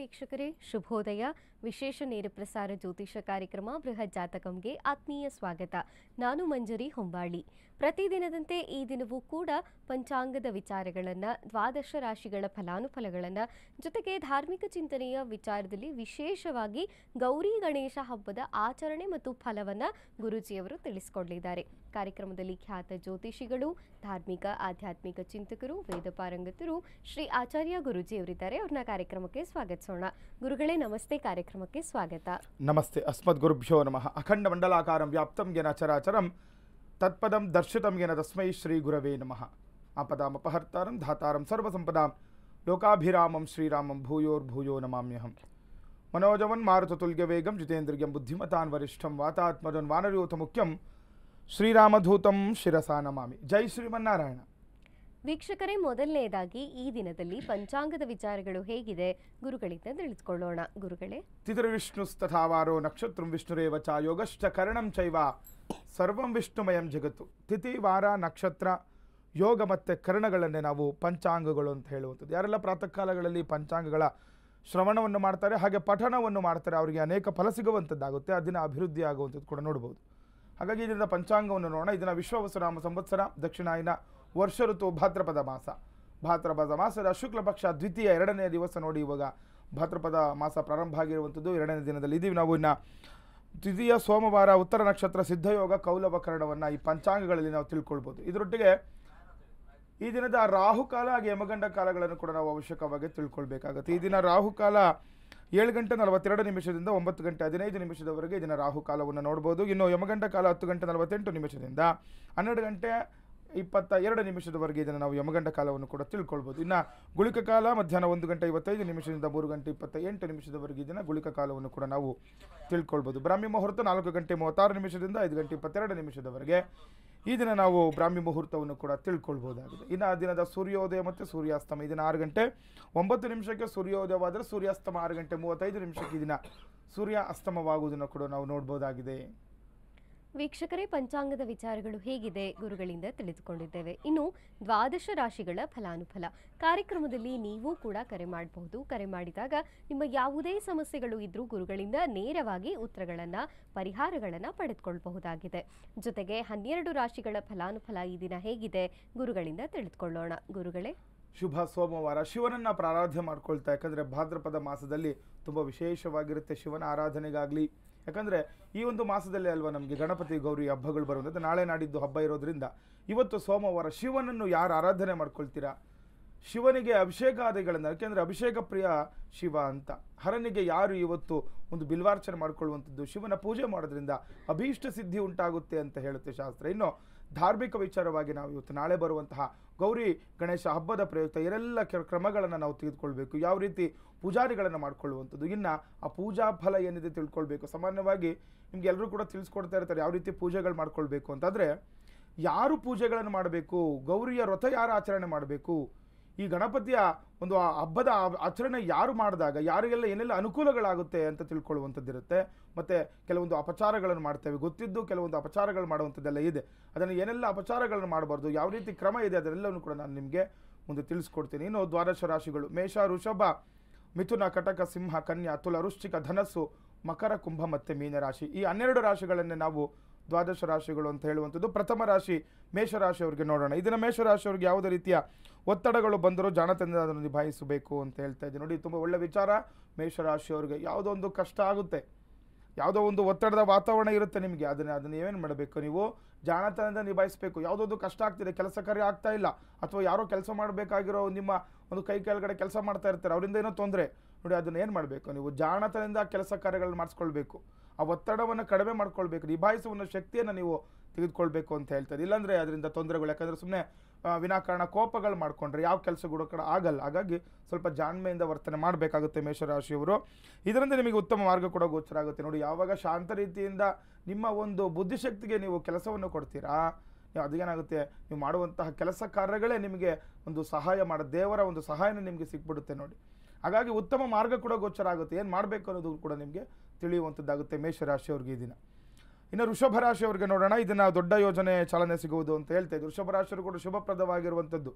ವೀಕ್ಷಕರೇ, ಶುಭೋದಯ. ವಿಶೇಷ ನೇರ ಪ್ರಸಾರ ಜ್ಯೋತಿಷ ಕಾರ್ಯಕ್ರಮ ಬೃಹತ್ ಜಾತಕಂಗೆ ಆತ್ಮೀಯ ಸ್ವಾಗತ. ನಾನು ಮಂಜರಿ ಹೊಂಬಾಳಿ. ಪ್ರತಿದಿನದಂತೆ ಈ ದಿನವೂ ಕೂಡ ಪಂಚಾಂಗದ ವಿಚಾರಗಳನ್ನು, ದ್ವಾದಶ ರಾಶಿಗಳ ಫಲಾನುಫಲಗಳನ್ನು, ಜೊತೆಗೆ ಧಾರ್ಮಿಕ ಚಿಂತನೆಯ ವಿಚಾರದಲ್ಲಿ ವಿಶೇಷವಾಗಿ ಗೌರಿ ಗಣೇಶ ಹಬ್ಬದ ಆಚರಣೆ ಮತ್ತು ಫಲವನ್ನು ಗುರೂಜಿಯವರು ತಿಳಿಸಿಕೊಡಲಿದ್ದಾರೆ. ಕಾರ್ಯಕ್ರಮದಲ್ಲಿ ಖ್ಯಾತ ಜ್ಯೋತಿಷಿಗಳು, ಧಾರ್ಮಿಕ ಆಧ್ಯಾತ್ಮಿಕ ಚಿಂತಕರು, ವೇದ ಪಾರಂಗತರು ಶ್ರೀ ಆಚಾರ್ಯ ಗುರೂಜಿಯವರಿದ್ದಾರೆ. ಅವ್ರನ್ನ ಕಾರ್ಯಕ್ರಮಕ್ಕೆ ಸ್ವಾಗತಿಸೋಣ. ಗುರುಗಳೇ ನಮಸ್ತೆ, ಕಾರ್ಯಕ್ರಮಕ್ಕೆ ಸ್ವಾಗತ. ನಮಸ್ತೆ. ಅಸ್ಮದ್ ಗುರುಭ್ಯೋ ನಮಃ. ಅಖಂಡ ಮಂಡಲಾಕಾರಂ ವ್ಯಾಪ್ತಂ ಯೇನ ಚರಾಚರಂ ತತ್ಪದಂ ದರ್ಶಿತಂ ಯೇನ ತಸ್ಮೈ ಶ್ರೀ ಗುರವೇ ನಮಃ. ಆಪದಾಮಪಹರ್ತಾರಂ ಧಾತಾರಂ ಸರ್ವಸಂಪದಾಂ ಲೋಕಾಭಿರಾಮಂ ಶ್ರೀರಾಮಂ ಭೂಯೋರ್ಭೂಯೋ ನಮಾಮ್ಯಹಂ. ಮನೋಜವನ್ ಮಾರುತತುಲ್ಯವೇಗಂ ಜಿತೇಂದ್ರಿಯಂ ಬುದ್ಧಿಮತಾನ್ ವರಿಷ್ಠಂ ವಾತಾತ್ಮಜನ್ ವಾನರಯೂಥ ಮುಖ್ಯಂ ಶ್ರೀರಾಮಧೂತಂ ಶಿರಸಾ ನಮಾಮಿ. ಜೈ ಶ್ರೀಮನ್ನಾರಾಯಣ. ವೀಕ್ಷಕರೇ, ಮೊದಲನೇದಾಗಿ ಈ ದಿನದಲ್ಲಿ ಪಂಚಾಂಗದ ವಿಚಾರಗಳು ಹೇಗಿದೆ ಗುರುಗಳಿಂದ ತಿಳಿದುಕೊಳ್ಳೋಣ. ಗುರುಗಳೇ, ತಿಥಿರ್ವಿಷ್ಣುಸ್ತಥಾವಾರೋ ನಕ್ಷತ್ರಂ ವಿಷ್ಣುರೇವ ಚ ಯೋಗಶ್ಚ ಕರಣಂ ಚೈವ ಸರ್ವಂ ವಿಷ್ಣುಮಯಂ ಜಗತ್ತು. ತಿಥಿ, ವಾರ, ನಕ್ಷತ್ರ, ಯೋಗ ಮತ್ತು ಕರ್ಣಗಳನ್ನೇ ನಾವು ಪಂಚಾಂಗಗಳು ಅಂತ ಹೇಳುವಂಥದ್ದು. ಯಾರೆಲ್ಲ ಪ್ರಾತಃ ಕಾಲಗಳಲ್ಲಿ ಪಂಚಾಂಗಗಳ ಶ್ರವಣವನ್ನು ಮಾಡ್ತಾರೆ, ಹಾಗೆ ಪಠಣವನ್ನು ಮಾಡ್ತಾರೆ, ಅವರಿಗೆ ಅನೇಕ ಫಲ ಸಿಗುವಂಥದ್ದಾಗುತ್ತೆ, ಅದನ್ನು ಅಭಿವೃದ್ಧಿ ಆಗುವಂಥದ್ದು ಕೂಡ ನೋಡ್ಬೋದು. ಹಾಗಾಗಿ ಇದರಿಂದ ಪಂಚಾಂಗವನ್ನು ನೋಡೋಣ. ಇದನ್ನು ವಿಶ್ವವಸುನಾಮ ಸಂವತ್ಸರ, ದಕ್ಷಿಣಾಯನ, ವರ್ಷ ಋತು, ಭಾದ್ರಪದ ಮಾಸ. ಭಾದ್ರಪದ ಮಾಸದ ಶುಕ್ಲ ಪಕ್ಷ ದ್ವಿತೀಯ 2ನೇ ದಿವಸ ನೋಡಿ. ಇವಾಗ ಭಾದ್ರಪದ ಮಾಸ ಪ್ರಾರಂಭ ಆಗಿರುವಂಥದ್ದು 2ನೇ ದಿನದಲ್ಲಿ ಇದ್ದೀವಿ ನಾವು. ಇನ್ನು ದ್ವಿತೀಯ ಸೋಮವಾರ, ಉತ್ತರ ನಕ್ಷತ್ರ, ಸಿದ್ಧಯೋಗ, ಕೌಲವಕರಣವನ್ನು ಈ ಪಂಚಾಂಗಗಳಲ್ಲಿ ನಾವು ತಿಳ್ಕೊಳ್ಬೋದು. ಇದರೊಟ್ಟಿಗೆ ಈ ದಿನದ ರಾಹುಕಾಲ ಹಾಗೆ ಯಮಗಂಡ ಕಾಲಗಳನ್ನು ಕೂಡ ನಾವು ಅವಶ್ಯಕವಾಗಿ ತಿಳ್ಕೊಳ್ಬೇಕಾಗುತ್ತೆ. ಈ ದಿನ ರಾಹುಕಾಲ 7 ಗಂಟೆ 42 ನಿಮಿಷದಿಂದ 9 ಗಂಟೆ 15 ನಿಮಿಷದವರೆಗೆ ಇದನ್ನು ರಾಹುಕಾಲವನ್ನು ನೋಡ್ಬೋದು. ಇನ್ನು ಯಮಗಂಡ ಕಾಲ 10 ಗಂಟೆ 48 ನಿಮಿಷದಿಂದ 12 ಗಂಟೆ 22 ನಿಮಿಷದವರೆಗೆ ಇದನ್ನು ನಾವು ಯಮಗಂಡ ಕಾಲವನ್ನು ಕೂಡ ತಿಳ್ಕೊಳ್ಬೋದು. ಇನ್ನು ಗುಳಿಕ ಕಾಲ ಮಧ್ಯಾಹ್ನ 1 ಗಂಟೆ 55 ನಿಮಿಷದಿಂದ 3 ಗಂಟೆ 28 ನಿಮಿಷದವರೆಗೆ ಇದನ್ನು ಗುಳಿಕ ಕಾಲವನ್ನು ಕೂಡ ನಾವು ತಿಳ್ಕೊಳ್ಬೋದು. ಬ್ರಾಹ್ಮಿ ಮುಹೂರ್ತ 4 ಗಂಟೆ 36 ನಿಮಿಷದಿಂದ 5 ಗಂಟೆ 22 ನಿಮಿಷದವರೆಗೆ ಈ ದಿನ ನಾವು ಬ್ರಾಹ್ಮಿ ಮುಹೂರ್ತವನ್ನು ಕೂಡ ತಿಳ್ಕೊಳ್ಬೋದಾಗಿದೆ. ಇನ್ನು ಆ ದಿನದ ಸೂರ್ಯೋದಯ ಮತ್ತು ಸೂರ್ಯಾಸ್ತಮ ಈ ದಿನ 6 ಗಂಟೆ 9 ನಿಮಿಷಕ್ಕೆ ಸೂರ್ಯೋದಯವಾದರೆ ಸೂರ್ಯಾಸ್ತಮ 6 ಗಂಟೆ 35 ನಿಮಿಷಕ್ಕೆ ಈ ದಿನ ಸೂರ್ಯ ಅಸ್ತಮವಾಗುವುದನ್ನು ಕೂಡ ನಾವು ನೋಡ್ಬೋದಾಗಿದೆ. ವೀಕ್ಷಕರೇ, ಪಂಚಾಂಗದ ವಿಚಾರಗಳು ಹೇಗಿದೆ ಗುರುಗಳಿಂದ ತಿಳಿದುಕೊಂಡಿದ್ದೇವೆ. ಇನ್ನು ದ್ವಾದಶ ರಾಶಿಗಳ ಫಲಾನುಫಲ ಕಾರ್ಯಕ್ರಮದಲ್ಲಿ ನೀವು ಕೂಡ ಕರೆ ಮಾಡಬಹುದು. ಕರೆ ಮಾಡಿದಾಗ ನಿಮ್ಮ ಯಾವುದೇ ಸಮಸ್ಯೆಗಳು ಇದ್ರೂ ಗುರುಗಳಿಂದ ನೇರವಾಗಿ ಉತ್ತರಗಳನ್ನು, ಪರಿಹಾರಗಳನ್ನು ಪಡೆದುಕೊಳ್ಳಬಹುದಾಗಿದೆ. ಜೊತೆಗೆ 12 ರಾಶಿಗಳ ಫಲಾನುಫಲ ಈ ದಿನ ಹೇಗಿದೆ ಗುರುಗಳಿಂದ ತಿಳಿದುಕೊಳ್ಳೋಣ. ಗುರುಗಳೇ, ಶುಭ ಸೋಮವಾರ. ಶಿವನನ್ನು ಪ್ರಾರಾಧನೆ ಮಾಡ್ಕೊಳ್ತಾ, ಯಾಕಂದರೆ ಭಾದ್ರಪದ ಮಾಸದಲ್ಲಿ ತುಂಬ ವಿಶೇಷವಾಗಿರುತ್ತೆ ಶಿವನ ಆರಾಧನೆಗಾಗಲಿ. ಯಾಕಂದರೆ ಈ ಒಂದು ಮಾಸದಲ್ಲಿ ಅಲ್ವಾ ನಮಗೆ ಗಣಪತಿ ಗೌರಿ ಹಬ್ಬಗಳು ಬರುವಂಥದ್ದು. ನಾಳೆ ನಾಡಿದ್ದು ಹಬ್ಬ ಇರೋದ್ರಿಂದ ಇವತ್ತು ಸೋಮವಾರ ಶಿವನನ್ನು ಯಾರು ಆರಾಧನೆ ಮಾಡ್ಕೊಳ್ತೀರಾ, ಶಿವನಿಗೆ ಅಭಿಷೇಕಾದಿಗಳನ್ನು, ಯಾಕೆಂದರೆ ಅಭಿಷೇಕ ಪ್ರಿಯ ಶಿವ ಅಂತ. ಹರನಿಗೆ ಯಾರು ಇವತ್ತು ಒಂದು ಬಿಲ್ವಾರ್ಚನೆ ಮಾಡ್ಕೊಳ್ಳುವಂಥದ್ದು, ಶಿವನ ಪೂಜೆ ಮಾಡೋದ್ರಿಂದ ಅಭೀಷ್ಟ ಸಿದ್ಧಿ ಉಂಟಾಗುತ್ತೆ ಅಂತ ಹೇಳುತ್ತೆ ಶಾಸ್ತ್ರ. ಇನ್ನು ಧಾರ್ಮಿಕ ವಿಚಾರವಾಗಿ ನಾವು ಇವತ್ತು ನಾಳೆ ಬರುವಂತಹ ಗೌರಿ ಗಣೇಶ ಹಬ್ಬದ ಪ್ರಯುಕ್ತ ಏನೆಲ್ಲ ಕ್ರಮಗಳನ್ನು ನಾವು ತೆಗೆದುಕೊಳ್ಬೇಕು, ಯಾವ ರೀತಿ ಪೂಜಾರಿಗಳನ್ನು ಮಾಡ್ಕೊಳ್ಳುವಂಥದ್ದು, ಇನ್ನು ಆ ಪೂಜಾ ಫಲ ಏನಿದೆ ತಿಳ್ಕೊಳ್ಬೇಕು. ಸಾಮಾನ್ಯವಾಗಿ ನಿಮ್ಗೆ ಎಲ್ಲರೂ ಕೂಡ ತಿಳಿಸ್ಕೊಡ್ತಾ ಇರ್ತಾರೆ ಯಾವ ರೀತಿ ಪೂಜೆಗಳು ಮಾಡ್ಕೊಳ್ಬೇಕು ಅಂತಂದರೆ, ಯಾರು ಪೂಜೆಗಳನ್ನು ಮಾಡಬೇಕು, ಗೌರಿಯ ವ್ರತ ಯಾರು ಆಚರಣೆ ಮಾಡಬೇಕು, ಈ ಗಣಪತಿಯ ಒಂದು ಹಬ್ಬದ ಆಚರಣೆ ಯಾರು ಮಾಡಿದಾಗ ಯಾರಿಗೆಲ್ಲ ಏನೆಲ್ಲ ಅನುಕೂಲಗಳಾಗುತ್ತೆ ಅಂತ ತಿಳ್ಕೊಳ್ಳುವಂಥದ್ದಿರುತ್ತೆ. ಮತ್ತು ಕೆಲವೊಂದು ಅಪಚಾರಗಳನ್ನು ಮಾಡ್ತೇವೆ, ಗೊತ್ತಿದ್ದು ಕೆಲವೊಂದು ಅಪಚಾರಗಳು ಮಾಡುವಂಥದ್ದೆಲ್ಲ ಇದೆ. ಅದನ್ನು ಏನೆಲ್ಲ ಅಪಚಾರಗಳನ್ನು ಮಾಡಬಾರ್ದು, ಯಾವ ರೀತಿ ಕ್ರಮ ಇದೆ, ಅದೆಲ್ಲವನ್ನು ಕೂಡ ನಾನು ನಿಮಗೆ ಮುಂದೆ ತಿಳಿಸ್ಕೊಡ್ತೀನಿ. ಇನ್ನು ದ್ವಾದಶ ರಾಶಿಗಳು ಮೇಷ, ವೃಷಭ, ಮಿಥುನ, ಕಟಕ, ಸಿಂಹ, ಕನ್ಯಾ, ತುಲ, ವೃಶ್ಚಿಕ, ಧನಸ್ಸು, ಮಕರ, ಕುಂಭ ಮತ್ತು ಮೀನರಾಶಿ. ಈ 12 ರಾಶಿಗಳನ್ನೇ ನಾವು ದ್ವಾದಶ ರಾಶಿಗಳು ಅಂತ ಹೇಳುವಂಥದ್ದು. ಪ್ರಥಮ ರಾಶಿ ಮೇಷರಾಶಿಯವರಿಗೆ ನೋಡೋಣ. ಇದನ್ನು ಮೇಷರಾಶಿಯವರಿಗೆ ಯಾವುದೇ ರೀತಿಯ ಒತ್ತಡಗಳು ಬಂದರೂ ಜಾಣತನದಿಂದ ಅದನ್ನು ನಿಭಾಯಿಸಬೇಕು ಅಂತ ಹೇಳ್ತಾ ಇದ್ದೀನಿ. ನೋಡಿ, ತುಂಬ ಒಳ್ಳೆ ವಿಚಾರ. ಮೇಷರಾಶಿಯವರಿಗೆ ಯಾವುದೋ ಒಂದು ಕಷ್ಟ ಆಗುತ್ತೆ, ಯಾವುದೋ ಒಂದು ಒತ್ತಡದ ವಾತಾವರಣ ಇರುತ್ತೆ ನಿಮಗೆ, ಅದನ್ನು ಏನೇನು ಮಾಡಬೇಕು, ನೀವು ಜಾಣತನದಿಂದ ನಿಭಾಯಿಸಬೇಕು. ಯಾವುದೋ ಒಂದು ಕಷ್ಟ ಆಗ್ತಿದೆ, ಕೆಲಸ ಕಾರ್ಯ ಆಗ್ತಾ ಇಲ್ಲ, ಅಥವಾ ಯಾರೋ ಕೆಲಸ ಮಾಡಬೇಕಾಗಿರೋ ನಿಮ್ಮ ಒಂದು ಕೈ ಕೆಳಗಡೆ ಕೆಲಸ ಮಾಡ್ತಾ ಇರ್ತಾರೆ, ಅವರಿಂದ ಏನೋ ತೊಂದರೆ. ನೋಡಿ, ಅದನ್ನು ಏನು ಮಾಡಬೇಕು, ನೀವು ಜಾಣತನದಿಂದ ಕೆಲಸ ಕಾರ್ಯಗಳನ್ನು ಮಾಡಿಸ್ಕೊಳ್ಬೇಕು, ಆ ಒತ್ತಡವನ್ನು ಕಡಿಮೆ ಮಾಡ್ಕೊಳ್ಬೇಕು, ನಿಭಾಯಿಸುವ ಶಕ್ತಿಯನ್ನು ನೀವು ತೆಗೆದುಕೊಳ್ಬೇಕು ಅಂತ ಹೇಳ್ತಾರೆ. ಇಲ್ಲಾಂದರೆ ಅದರಿಂದ ತೊಂದರೆಗಳು, ಯಾಕಂದರೆ ಸುಮ್ಮನೆ ವಿನಾಕಾರಣ ಕೋಪಗಳು ಮಾಡಿಕೊಂಡ್ರೆ ಯಾವ ಕೆಲಸಗಳು ಕೂಡ ಆಗಲ್ಲ. ಹಾಗಾಗಿ ಸ್ವಲ್ಪ ಜಾಣ್ಮೆಯಿಂದ ವರ್ತನೆ ಮಾಡಬೇಕಾಗುತ್ತೆ ಮೇಷರಾಶಿಯವರು. ಇದರಿಂದ ನಿಮಗೆ ಉತ್ತಮ ಮಾರ್ಗ ಕೂಡ ಗೋಚರ ಆಗುತ್ತೆ. ನೋಡಿ, ಯಾವಾಗ ಶಾಂತ ರೀತಿಯಿಂದ ನಿಮ್ಮ ಒಂದು ಬುದ್ಧಿಶಕ್ತಿಗೆ ನೀವು ಕೆಲಸವನ್ನು ಕೊಡ್ತೀರಾ, ಅದೇನಾಗುತ್ತೆ, ನೀವು ಮಾಡುವಂತಹ ಕೆಲಸ ಕಾರ್ಯಗಳೇ ನಿಮಗೆ ಒಂದು ಸಹಾಯ ದೇವರ ಒಂದು ಸಹಾಯನ ನಿಮಗೆ ಸಿಕ್ಬಿಡುತ್ತೆ ನೋಡಿ. ಹಾಗಾಗಿ ಉತ್ತಮ ಮಾರ್ಗ ಕೂಡ ಗೋಚರ ಆಗುತ್ತೆ, ಏನು ಮಾಡಬೇಕು ಅನ್ನೋದು ಕೂಡ ನಿಮಗೆ ತಿಳಿಯುವಂಥದ್ದಾಗುತ್ತೆ ಮೇಷರಾಶಿಯವ್ರಿಗೆ ಈ ದಿನ. ಇನ್ನು ವೃಷಭ ರಾಶಿಯವರಿಗೆ ನೋಡೋಣ. ಇದನ್ನು ದೊಡ್ಡ ಯೋಜನೆ ಚಾಲನೆ ಸಿಗುವುದು ಅಂತ ಹೇಳ್ತಾ ಇದ್ದು, ವೃಷಭ ರಾಶಿಯವರು ಕೂಡ ಶುಭಪ್ರದವಾಗಿರುವಂಥದ್ದು.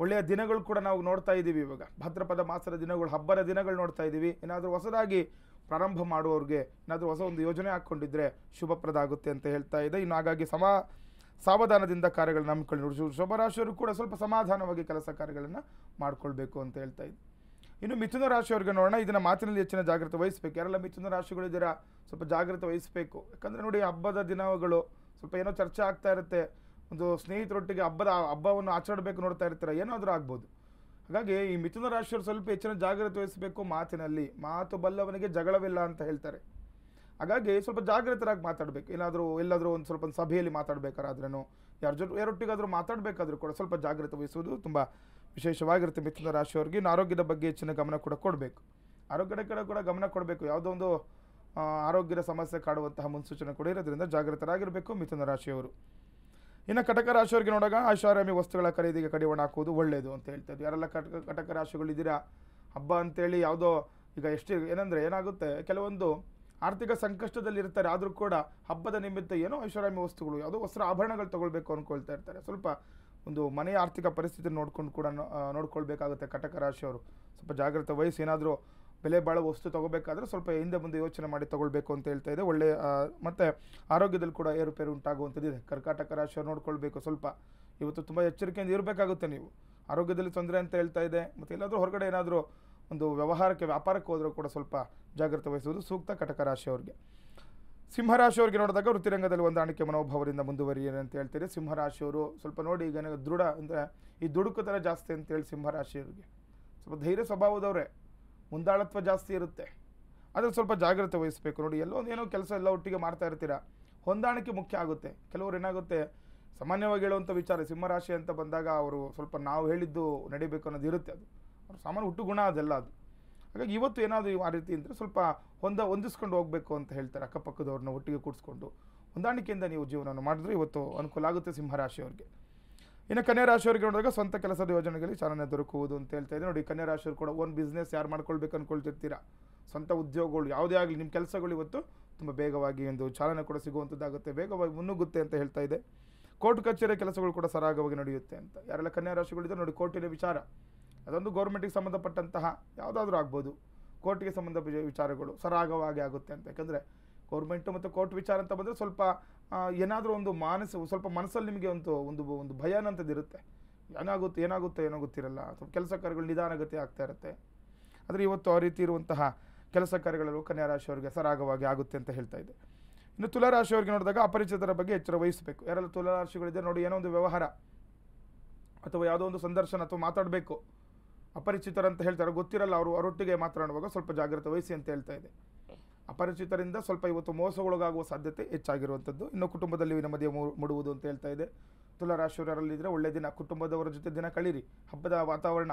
ಒಳ್ಳೆಯ ದಿನಗಳು ಕೂಡ ನಾವು ನೋಡ್ತಾ ಇದ್ದೀವಿ. ಇವಾಗ ಭಾದ್ರಪದ ಮಾಸದ ದಿನಗಳು, ಹಬ್ಬದ ದಿನಗಳು ನೋಡ್ತಾ ಇದ್ದೀವಿ. ಏನಾದರೂ ಹೊಸದಾಗಿ ಪ್ರಾರಂಭ ಮಾಡುವವ್ರಿಗೆ ಏನಾದರೂ ಹೊಸ ಒಂದು ಯೋಜನೆ ಹಾಕ್ಕೊಂಡಿದ್ರೆ ಶುಭಪ್ರದ ಆಗುತ್ತೆ ಅಂತ ಹೇಳ್ತಾ ಇದೆ. ಇನ್ನು ಹಾಗಾಗಿ ಸಾವಧಾನದಿಂದ ಕಾರ್ಯಗಳನ್ನ ಹಮ್ಮಿಕೊಳ್ಳಿ. ವೃಷಭರಾಶಿಯವರು ಕೂಡ ಸ್ವಲ್ಪ ಸಮಾಧಾನವಾಗಿ ಕೆಲಸ ಕಾರ್ಯಗಳನ್ನು ಮಾಡ್ಕೊಳ್ಬೇಕು ಅಂತ ಹೇಳ್ತಾ ಇದೆ. ಇನ್ನು ಮಿಥುನ ರಾಶಿಯವರಿಗೆ ನೋಡೋಣ. ಇದನ್ನ ಮಾತಿನಲ್ಲಿ ಹೆಚ್ಚಿನ ಜಾಗ್ರತೆ ವಹಿಸಬೇಕು. ಯಾರೆಲ್ಲ ಮಿಥುನ ರಾಶಿಗಳಿದ್ದೀರಾ ಸ್ವಲ್ಪ ಜಾಗ್ರತೆ ವಹಿಸಬೇಕು. ಯಾಕಂದರೆ ನೋಡಿ, ಹಬ್ಬದ ದಿನಗಳು ಸ್ವಲ್ಪ ಏನೋ ಚರ್ಚೆ ಆಗ್ತಾ ಇರುತ್ತೆ. ಒಂದು ಸ್ನೇಹಿತರೊಟ್ಟಿಗೆ ಹಬ್ಬವನ್ನು ಆಚರಿಸಬೇಕು ನೋಡ್ತಾ ಇರ್ತೀರ, ಏನಾದರೂ ಆಗ್ಬೋದು. ಹಾಗಾಗಿ ಈ ಮಿಥುನ ರಾಶಿಯವರು ಸ್ವಲ್ಪ ಹೆಚ್ಚಿನ ಜಾಗ್ರತೆ ವಹಿಸಬೇಕು. ಮಾತಿನಲ್ಲಿ ಮಾತು ಬಲ್ಲವನಿಗೆ ಜಗಳವಿಲ್ಲ ಅಂತ ಹೇಳ್ತಾರೆ. ಹಾಗಾಗಿ ಸ್ವಲ್ಪ ಜಾಗೃತರಾಗಿ ಮಾತಾಡಬೇಕು. ಎಲ್ಲಾದರೂ ಒಂದು ಸ್ವಲ್ಪ ಸಭೆಯಲ್ಲಿ ಮಾತಾಡಬೇಕಾದ್ರೂ, ಯಾರೊಟ್ಟಿಗಾದರೂ ಮಾತಾಡಬೇಕಾದ್ರೂ ಕೂಡ ಸ್ವಲ್ಪ ಜಾಗ್ರತೆ ವಹಿಸುವುದು ತುಂಬ ವಿಶೇಷವಾಗಿರುತ್ತೆ ಮಿಥುನ ರಾಶಿಯವರಿಗೆ. ಇನ್ನು ಆರೋಗ್ಯದ ಬಗ್ಗೆ ಹೆಚ್ಚಿನ ಗಮನ ಕೂಡ ಕೊಡಬೇಕು. ಆರೋಗ್ಯದ ಕಡೆ ಕೂಡ ಗಮನ ಕೊಡಬೇಕು. ಯಾವುದೋ ಒಂದು ಆರೋಗ್ಯದ ಸಮಸ್ಯೆ ಕಾಡುವಂತಹ ಮುನ್ಸೂಚನೆ ಕೂಡ ಇರೋದ್ರಿಂದ ಜಾಗೃತರಾಗಿರಬೇಕು ಮಿಥುನ ರಾಶಿಯವರು. ಇನ್ನು ಕಟಕ ರಾಶಿಯವರಿಗೆ ನೋಡಾಗ ಐಷಾರಾಮಿ ವಸ್ತುಗಳ ಖರೀದಿಗೆ ಕಡಿವಾಣ ಹಾಕುವುದು ಒಳ್ಳೆಯದು ಅಂತ ಹೇಳ್ತಾರೆ. ಯಾರೆಲ್ಲ ಕಟಕ ರಾಶಿಗಳಿದ್ದೀರಾ, ಹಬ್ಬ ಅಂತೇಳಿ ಯಾವುದೋ ಈಗ ಏನಂದರೆ ಏನಾಗುತ್ತೆ, ಕೆಲವೊಂದು ಆರ್ಥಿಕ ಸಂಕಷ್ಟದಲ್ಲಿ ಇರ್ತಾರೆ, ಆದರೂ ಕೂಡ ಹಬ್ಬದ ನಿಮಿತ್ತ ಏನೋ ಐಷಾರಾಮಿ ವಸ್ತುಗಳು, ಯಾವುದೋ ವಸ್ತ್ರ ಆಭರಣಗಳು ತಗೊಳ್ಬೇಕು ಅಂದ್ಕೊಳ್ತಾ ಇರ್ತಾರೆ. ಸ್ವಲ್ಪ ಒಂದು ಮನೆಯ ಆರ್ಥಿಕ ಪರಿಸ್ಥಿತಿ ನೋಡ್ಕೊಂಡು ಕೂಡ ನೋಡ್ಕೊಳ್ಬೇಕಾಗುತ್ತೆ ಕಟಕ ರಾಶಿಯವರು. ಸ್ವಲ್ಪ ಜಾಗ್ರತೆ ವಹಿಸಿ ಏನಾದರೂ ಬೆಲೆ ಬಾಳೋ ವಸ್ತು ತೊಗೋಬೇಕಾದ್ರೆ ಸ್ವಲ್ಪ ಹಿಂದೆ ಮುಂದೆ ಯೋಚನೆ ಮಾಡಿ ತೊಗೊಳ್ಬೇಕು ಅಂತ ಹೇಳ್ತಾ ಇದೆ. ಒಳ್ಳೆಯ ಮತ್ತು ಆರೋಗ್ಯದಲ್ಲಿ ಕೂಡ ಏರುಪೇರು ಉಂಟಾಗುವಂಥದ್ದಿದೆ. ಕರ್ಕಾಟಕ ರಾಶಿಯವರು ನೋಡ್ಕೊಳ್ಬೇಕು. ಸ್ವಲ್ಪ ಇವತ್ತು ತುಂಬ ಎಚ್ಚರಿಕೆಯಿಂದ ಇರಬೇಕಾಗುತ್ತೆ ನೀವು. ಆರೋಗ್ಯದಲ್ಲಿ ತೊಂದರೆ ಅಂತ ಹೇಳ್ತಾ ಇದೆ. ಮತ್ತು ಎಲ್ಲಾದರೂ ಹೊರಗಡೆ ಏನಾದರೂ ಒಂದು ವ್ಯಾಪಾರಕ್ಕೆ ಹೋದರೂ ಕೂಡ ಸ್ವಲ್ಪ ಜಾಗ್ರತೆ ವಹಿಸುವುದು ಸೂಕ್ತ ಕಟಕ ರಾಶಿಯವರಿಗೆ. ಸಿಂಹರಾಶಿಯವರಿಗೆ ನೋಡಿದಾಗ ವೃತ್ತಿರಂಗದಲ್ಲಿ ಹೊಂದಾಣಿಕೆ ಮನೋಭಾವದಿಂದ ಮುಂದುವರಿಯೇನೆ ಅಂತ ಹೇಳ್ತೀರಿ. ಸಿಂಹರಾಶಿಯವರು ಸ್ವಲ್ಪ ನೋಡಿ, ಈಗ ದೃಢ ಅಂದರೆ ಈ ದುಡುಕುತನ ಜಾಸ್ತಿ ಅಂತೇಳಿ ಸಿಂಹರಾಶಿಯವರಿಗೆ ಸ್ವಲ್ಪ ಧೈರ್ಯ ಸ್ವಭಾವದವರೇ, ಮುಂದಾಳತ್ವ ಜಾಸ್ತಿ ಇರುತ್ತೆ. ಆದರೆ ಸ್ವಲ್ಪ ಜಾಗ್ರತೆ ವಹಿಸಬೇಕು. ನೋಡಿ, ಏನೋ ಕೆಲಸ ಎಲ್ಲ ಒಟ್ಟಿಗೆ ಮಾಡ್ತಾ ಇರ್ತೀರಾ, ಹೊಂದಾಣಿಕೆ ಮುಖ್ಯ ಆಗುತ್ತೆ. ಕೆಲವರು ಏನಾಗುತ್ತೆ, ಸಾಮಾನ್ಯವಾಗಿ ಹೇಳುವಂಥ ವಿಚಾರ ಸಿಂಹರಾಶಿ ಅಂತ ಬಂದಾಗ ಅವರು ಸ್ವಲ್ಪ ನಾವು ಹೇಳಿದ್ದು ನಡಿಬೇಕು ಅನ್ನೋದು ಇರುತ್ತೆ. ಅದು ಅವ್ರ ಸಾಮಾನ್ಯ ಹುಟ್ಟು ಗುಣ ಅದೆಲ್ಲ ಅದು. ಹಾಗಾಗಿ ಇವತ್ತು ಏನಾದರೂ ಆ ರೀತಿ ಅಂದರೆ ಸ್ವಲ್ಪ ಹೊಂದಿಸ್ಕೊಂಡು ಹೋಗಬೇಕು ಅಂತ ಹೇಳ್ತಾರೆ. ಅಕ್ಕಪಕ್ಕದವ್ರನ್ನ ಒಟ್ಟಿಗೆ ಕೂಡಿಸ್ಕೊಂಡು ಹೊಂದಾಣಿಕೆಯಿಂದ ನೀವು ಜೀವನವನ್ನು ಮಾಡಿದ್ರೆ ಇವತ್ತು ಅನುಕೂಲ ಆಗುತ್ತೆ ಸಿಂಹರಾಶಿಯವರಿಗೆ. ಇನ್ನು ಕನ್ಯಾ ರಾಶಿಯವರಿಗೆ ನೋಡಿದಾಗ ಸ್ವಂತ ಕೆಲಸದ ಯೋಜನೆಗಳಿಗೆ ಚಾಲನೆ ದೊರಕುವುದು ಅಂತ ಹೇಳ್ತಾ ಇದೆ. ನೋಡಿ, ಕನ್ಯಾ ರಾಶಿಯವರು ಕೂಡ ಓನ್ ಬಿಸ್ನೆಸ್ ಯಾರು ಮಾಡ್ಕೊಳ್ಬೇಕು ಅಂದ್ಕೊಳ್ತಿರ್ತೀರಾ, ಸ್ವಂತ ಉದ್ಯೋಗಗಳು ಯಾವುದೇ ಆಗಲಿ, ನಿಮ್ಮ ಕೆಲಸಗಳು ಇವತ್ತು ತುಂಬ ಬೇಗವಾಗಿ ಒಂದು ಚಾಲನೆ ಕೂಡ ಸಿಗುವಂಥದ್ದಾಗುತ್ತೆ, ಬೇಗವಾಗಿ ಮುನ್ನುಗ್ಗುತ್ತೆ ಅಂತ ಹೇಳ್ತಾ ಇದೆ. ಕೋರ್ಟ್ ಕಚೇರಿ ಕೆಲಸಗಳು ಕೂಡ ಸರಾಗವಾಗಿ ನಡೆಯುತ್ತೆ ಅಂತ. ಯಾರೆಲ್ಲ ಕನ್ಯಾ ರಾಶಿಗಳಿದೆ ನೋಡಿ, ಕೋರ್ಟಿನ ವಿಚಾರ ಅದೊಂದು ಗೌರ್ಮೆಂಟಿಗೆ ಸಂಬಂಧಪಟ್ಟಂತಹ ಯಾವುದಾದ್ರೂ ಆಗ್ಬೋದು, ಕೋರ್ಟಿಗೆ ಸಂಬಂಧ ವಿಚಾರಗಳು ಸರಾಗವಾಗಿ ಆಗುತ್ತೆ ಅಂತ. ಯಾಕಂದರೆ ಗೌರ್ಮೆಂಟು ಮತ್ತು ಕೋರ್ಟ್ ವಿಚಾರ ಅಂತ ಬಂದರೆ ಸ್ವಲ್ಪ ಏನಾದರೂ ಒಂದು ಸ್ವಲ್ಪ ಮನಸ್ಸಲ್ಲಿ ನಿಮಗೆ ಒಂದು ಭಯ ಅನ್ನೋಂಥದ್ದು ಇರುತ್ತೆ. ಏನಾಗುತ್ತೋ ಗೊತ್ತಿರಲ್ಲ, ಸ್ವಲ್ಪ ಕೆಲಸ ಕಾರ್ಯಗಳು ನಿಧಾನಗತಿ ಆಗ್ತಾ ಇರುತ್ತೆ. ಆದರೆ ಇವತ್ತು ಆ ರೀತಿ ಇರುವಂತಹ ಕೆಲಸ ಕಾರ್ಯಗಳು ಕನ್ಯಾ ರಾಶಿಯವರಿಗೆ ಸರಾಗವಾಗಿ ಆಗುತ್ತೆ ಅಂತ ಹೇಳ್ತಾ ಇದೆ. ಇನ್ನು ತುಲಾರಾಶಿಯವರಿಗೆ ನೋಡಿದಾಗ ಅಪರಿಚಿತರ ಬಗ್ಗೆ ಎಚ್ಚರ ವಹಿಸಬೇಕು. ಯಾರೆಲ್ಲ ತುಲಾರಾಶಿಗಳಿದೆ ನೋಡಿ, ಏನೋ ಒಂದು ವ್ಯವಹಾರ ಅಥವಾ ಯಾವುದೋ ಒಂದು ಸಂದರ್ಶನ ಅಥವಾ ಮಾತಾಡಬೇಕು, ಅಪರಿಚಿತರಂತ ಹೇಳ್ತಾರೆ, ಗೊತ್ತಿರಲ್ಲ, ಅವರೊಟ್ಟಿಗೆ ಮಾತನಾಡುವಾಗ ಸ್ವಲ್ಪ ಜಾಗ್ರತೆ ವಹಿಸಿ ಅಂತ ಹೇಳ್ತಾ ಇದೆ. ಅಪರಿಚಿತರಿಂದ ಸ್ವಲ್ಪ ಇವತ್ತು ಮೋಸಗೊಳಗಾಗುವ ಸಾಧ್ಯತೆ ಹೆಚ್ಚಾಗಿರುವಂಥದ್ದು. ಇನ್ನು ಕುಟುಂಬದಲ್ಲಿ ನೆಮ್ಮದಿಯ ಮೂಡುವುದು ಅಂತ ಹೇಳ್ತಾ ಇದೆ. ತುಲಾರಾಶಿಯವರಲ್ಲಿದ್ದರೆ ಒಳ್ಳೆಯ ದಿನ, ಕುಟುಂಬದವರ ಜೊತೆ ದಿನ ಕಳೀರಿ. ಹಬ್ಬದ ವಾತಾವರಣ,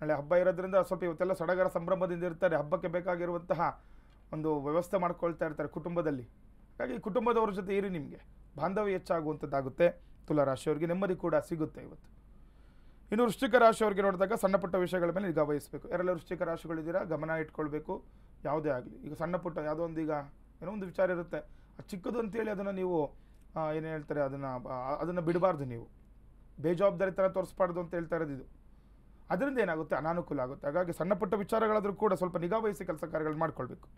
ನಾಳೆ ಹಬ್ಬ ಇರೋದ್ರಿಂದ ಸ್ವಲ್ಪ ಇವತ್ತೆಲ್ಲ ಸಡಗರ ಸಂಭ್ರಮದಿಂದ ಇರ್ತಾರೆ. ಹಬ್ಬಕ್ಕೆ ಬೇಕಾಗಿರುವಂತಹ ಒಂದು ವ್ಯವಸ್ಥೆ ಮಾಡ್ಕೊಳ್ತಾ ಇರ್ತಾರೆ ಕುಟುಂಬದಲ್ಲಿ. ಹಾಗಾಗಿ ಕುಟುಂಬದವರ ಜೊತೆ ಇರಿ, ನಿಮಗೆ ಬಾಂಧವ್ಯ ಹೆಚ್ಚಾಗುವಂಥದ್ದಾಗುತ್ತೆ. ತುಲಾರಾಶಿಯವರಿಗೆ ನೆಮ್ಮದಿ ಕೂಡ ಸಿಗುತ್ತೆ ಇವತ್ತು. ಇನ್ನು ವೃಶ್ಚಿಕ ರಾಶಿಯವರಿಗೆ ನೋಡಿದಾಗ ಸಣ್ಣ ಪುಟ್ಟ ವಿಷಯಗಳ ಮೇಲೆ ನಿಗಾ ವಹಿಸಬೇಕು. ಯಾರೆಲ್ಲ ವೃಶ್ಚಿಕ ರಾಶಿಗಳಿದ್ದೀರಾ ಗಮನ ಇಟ್ಕೊಳ್ಬೇಕು. ಯಾವುದೇ ಆಗಲಿ, ಈಗ ಸಣ್ಣ ಪುಟ್ಟ ಯಾವುದೋ ಒಂದು ಈಗ ಏನೋ ಒಂದು ವಿಚಾರ ಇರುತ್ತೆ, ಅದು ಚಿಕ್ಕದು ಅಂತೇಳಿ ಅದನ್ನು ನೀವು ಏನು ಹೇಳ್ತಾರೆ ಅದನ್ನು ಬಿಡಬಾರ್ದು. ನೀವು ಬೇಜವಾಬ್ದಾರಿ ಥರ ತೋರಿಸ್ಬಾರ್ದು ಅಂತ ಹೇಳ್ತಾ ಇರೋದು ಇದು. ಅದರಿಂದ ಏನಾಗುತ್ತೆ, ಅನಾನುಕೂಲ ಆಗುತ್ತೆ. ಹಾಗಾಗಿ ಸಣ್ಣ ಪುಟ್ಟ ವಿಚಾರಗಳಾದರೂ ಕೂಡ ಸ್ವಲ್ಪ ನಿಗಾ ವಹಿಸಿ ಕೆಲಸ ಕಾರ್ಯಗಳು ಮಾಡ್ಕೊಳ್ಬೇಕು.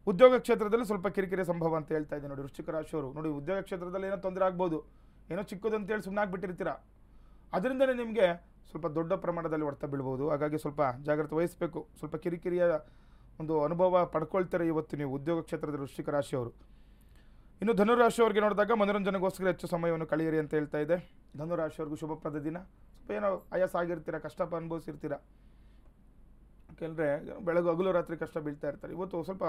ಉದ್ಯೋಗ ಕ್ಷೇತ್ರದಲ್ಲಿ ಸ್ವಲ್ಪ ಕಿರಿಕಿರಿ ಸಂಭವ ಅಂತ ಹೇಳ್ತಾ ಇದೆ ನೋಡಿ ವೃಶ್ಚಿಕ ರಾಶಿಯವರು. ನೋಡಿ, ಉದ್ಯೋಗ ಕ್ಷೇತ್ರದಲ್ಲಿ ಏನೋ ತೊಂದರೆ ಆಗ್ಬೋದು, ಏನೋ ಚಿಕ್ಕದು ಅಂತೇಳಿ ಸುಮ್ಮನೆ ಆಗಿಬಿಟ್ಟಿರ್ತೀರ, ಅದರಿಂದಲೇ ನಿಮಗೆ ಸ್ವಲ್ಪ ದೊಡ್ಡ ಪ್ರಮಾಣದಲ್ಲಿ ಹೊಡೆತ ಬೀಳ್ಬೋದು. ಹಾಗಾಗಿ ಸ್ವಲ್ಪ ಜಾಗ್ರತೆ ವಹಿಸಬೇಕು. ಸ್ವಲ್ಪ ಕಿರಿಕಿರಿಯ ಒಂದು ಅನುಭವ ಪಡ್ಕೊಳ್ತಾರೆ ಇವತ್ತು ನೀವು ಉದ್ಯೋಗ ಕ್ಷೇತ್ರದಲ್ಲಿ ವೃಶ್ಚಿಕ ರಾಶಿಯವರು. ಇನ್ನು ಧನುರಾಶಿಯವರಿಗೆ ನೋಡಿದಾಗ ಮನೋರಂಜನೆಗೋಸ್ಕರ ಹೆಚ್ಚು ಸಮಯವನ್ನು ಕಳೆಯಿರಿ ಅಂತ ಹೇಳ್ತಾ ಇದೆ. ಧನುರಾಶಿಯವ್ರಿಗೂ ಶುಭಪ್ರದ ದಿನ. ಸ್ವಲ್ಪ ಏನೋ ಆಯಾಸ ಆಗಿರ್ತೀರ, ಕಷ್ಟ ಅನುಭವಿಸಿರ್ತೀರ, ಕೆಲವರೆ ಹಗಲು ರಾತ್ರಿ ಕಷ್ಟ ಬೀಳ್ತಾ ಇರ್ತಾರೆ. ಇವತ್ತು ಸ್ವಲ್ಪ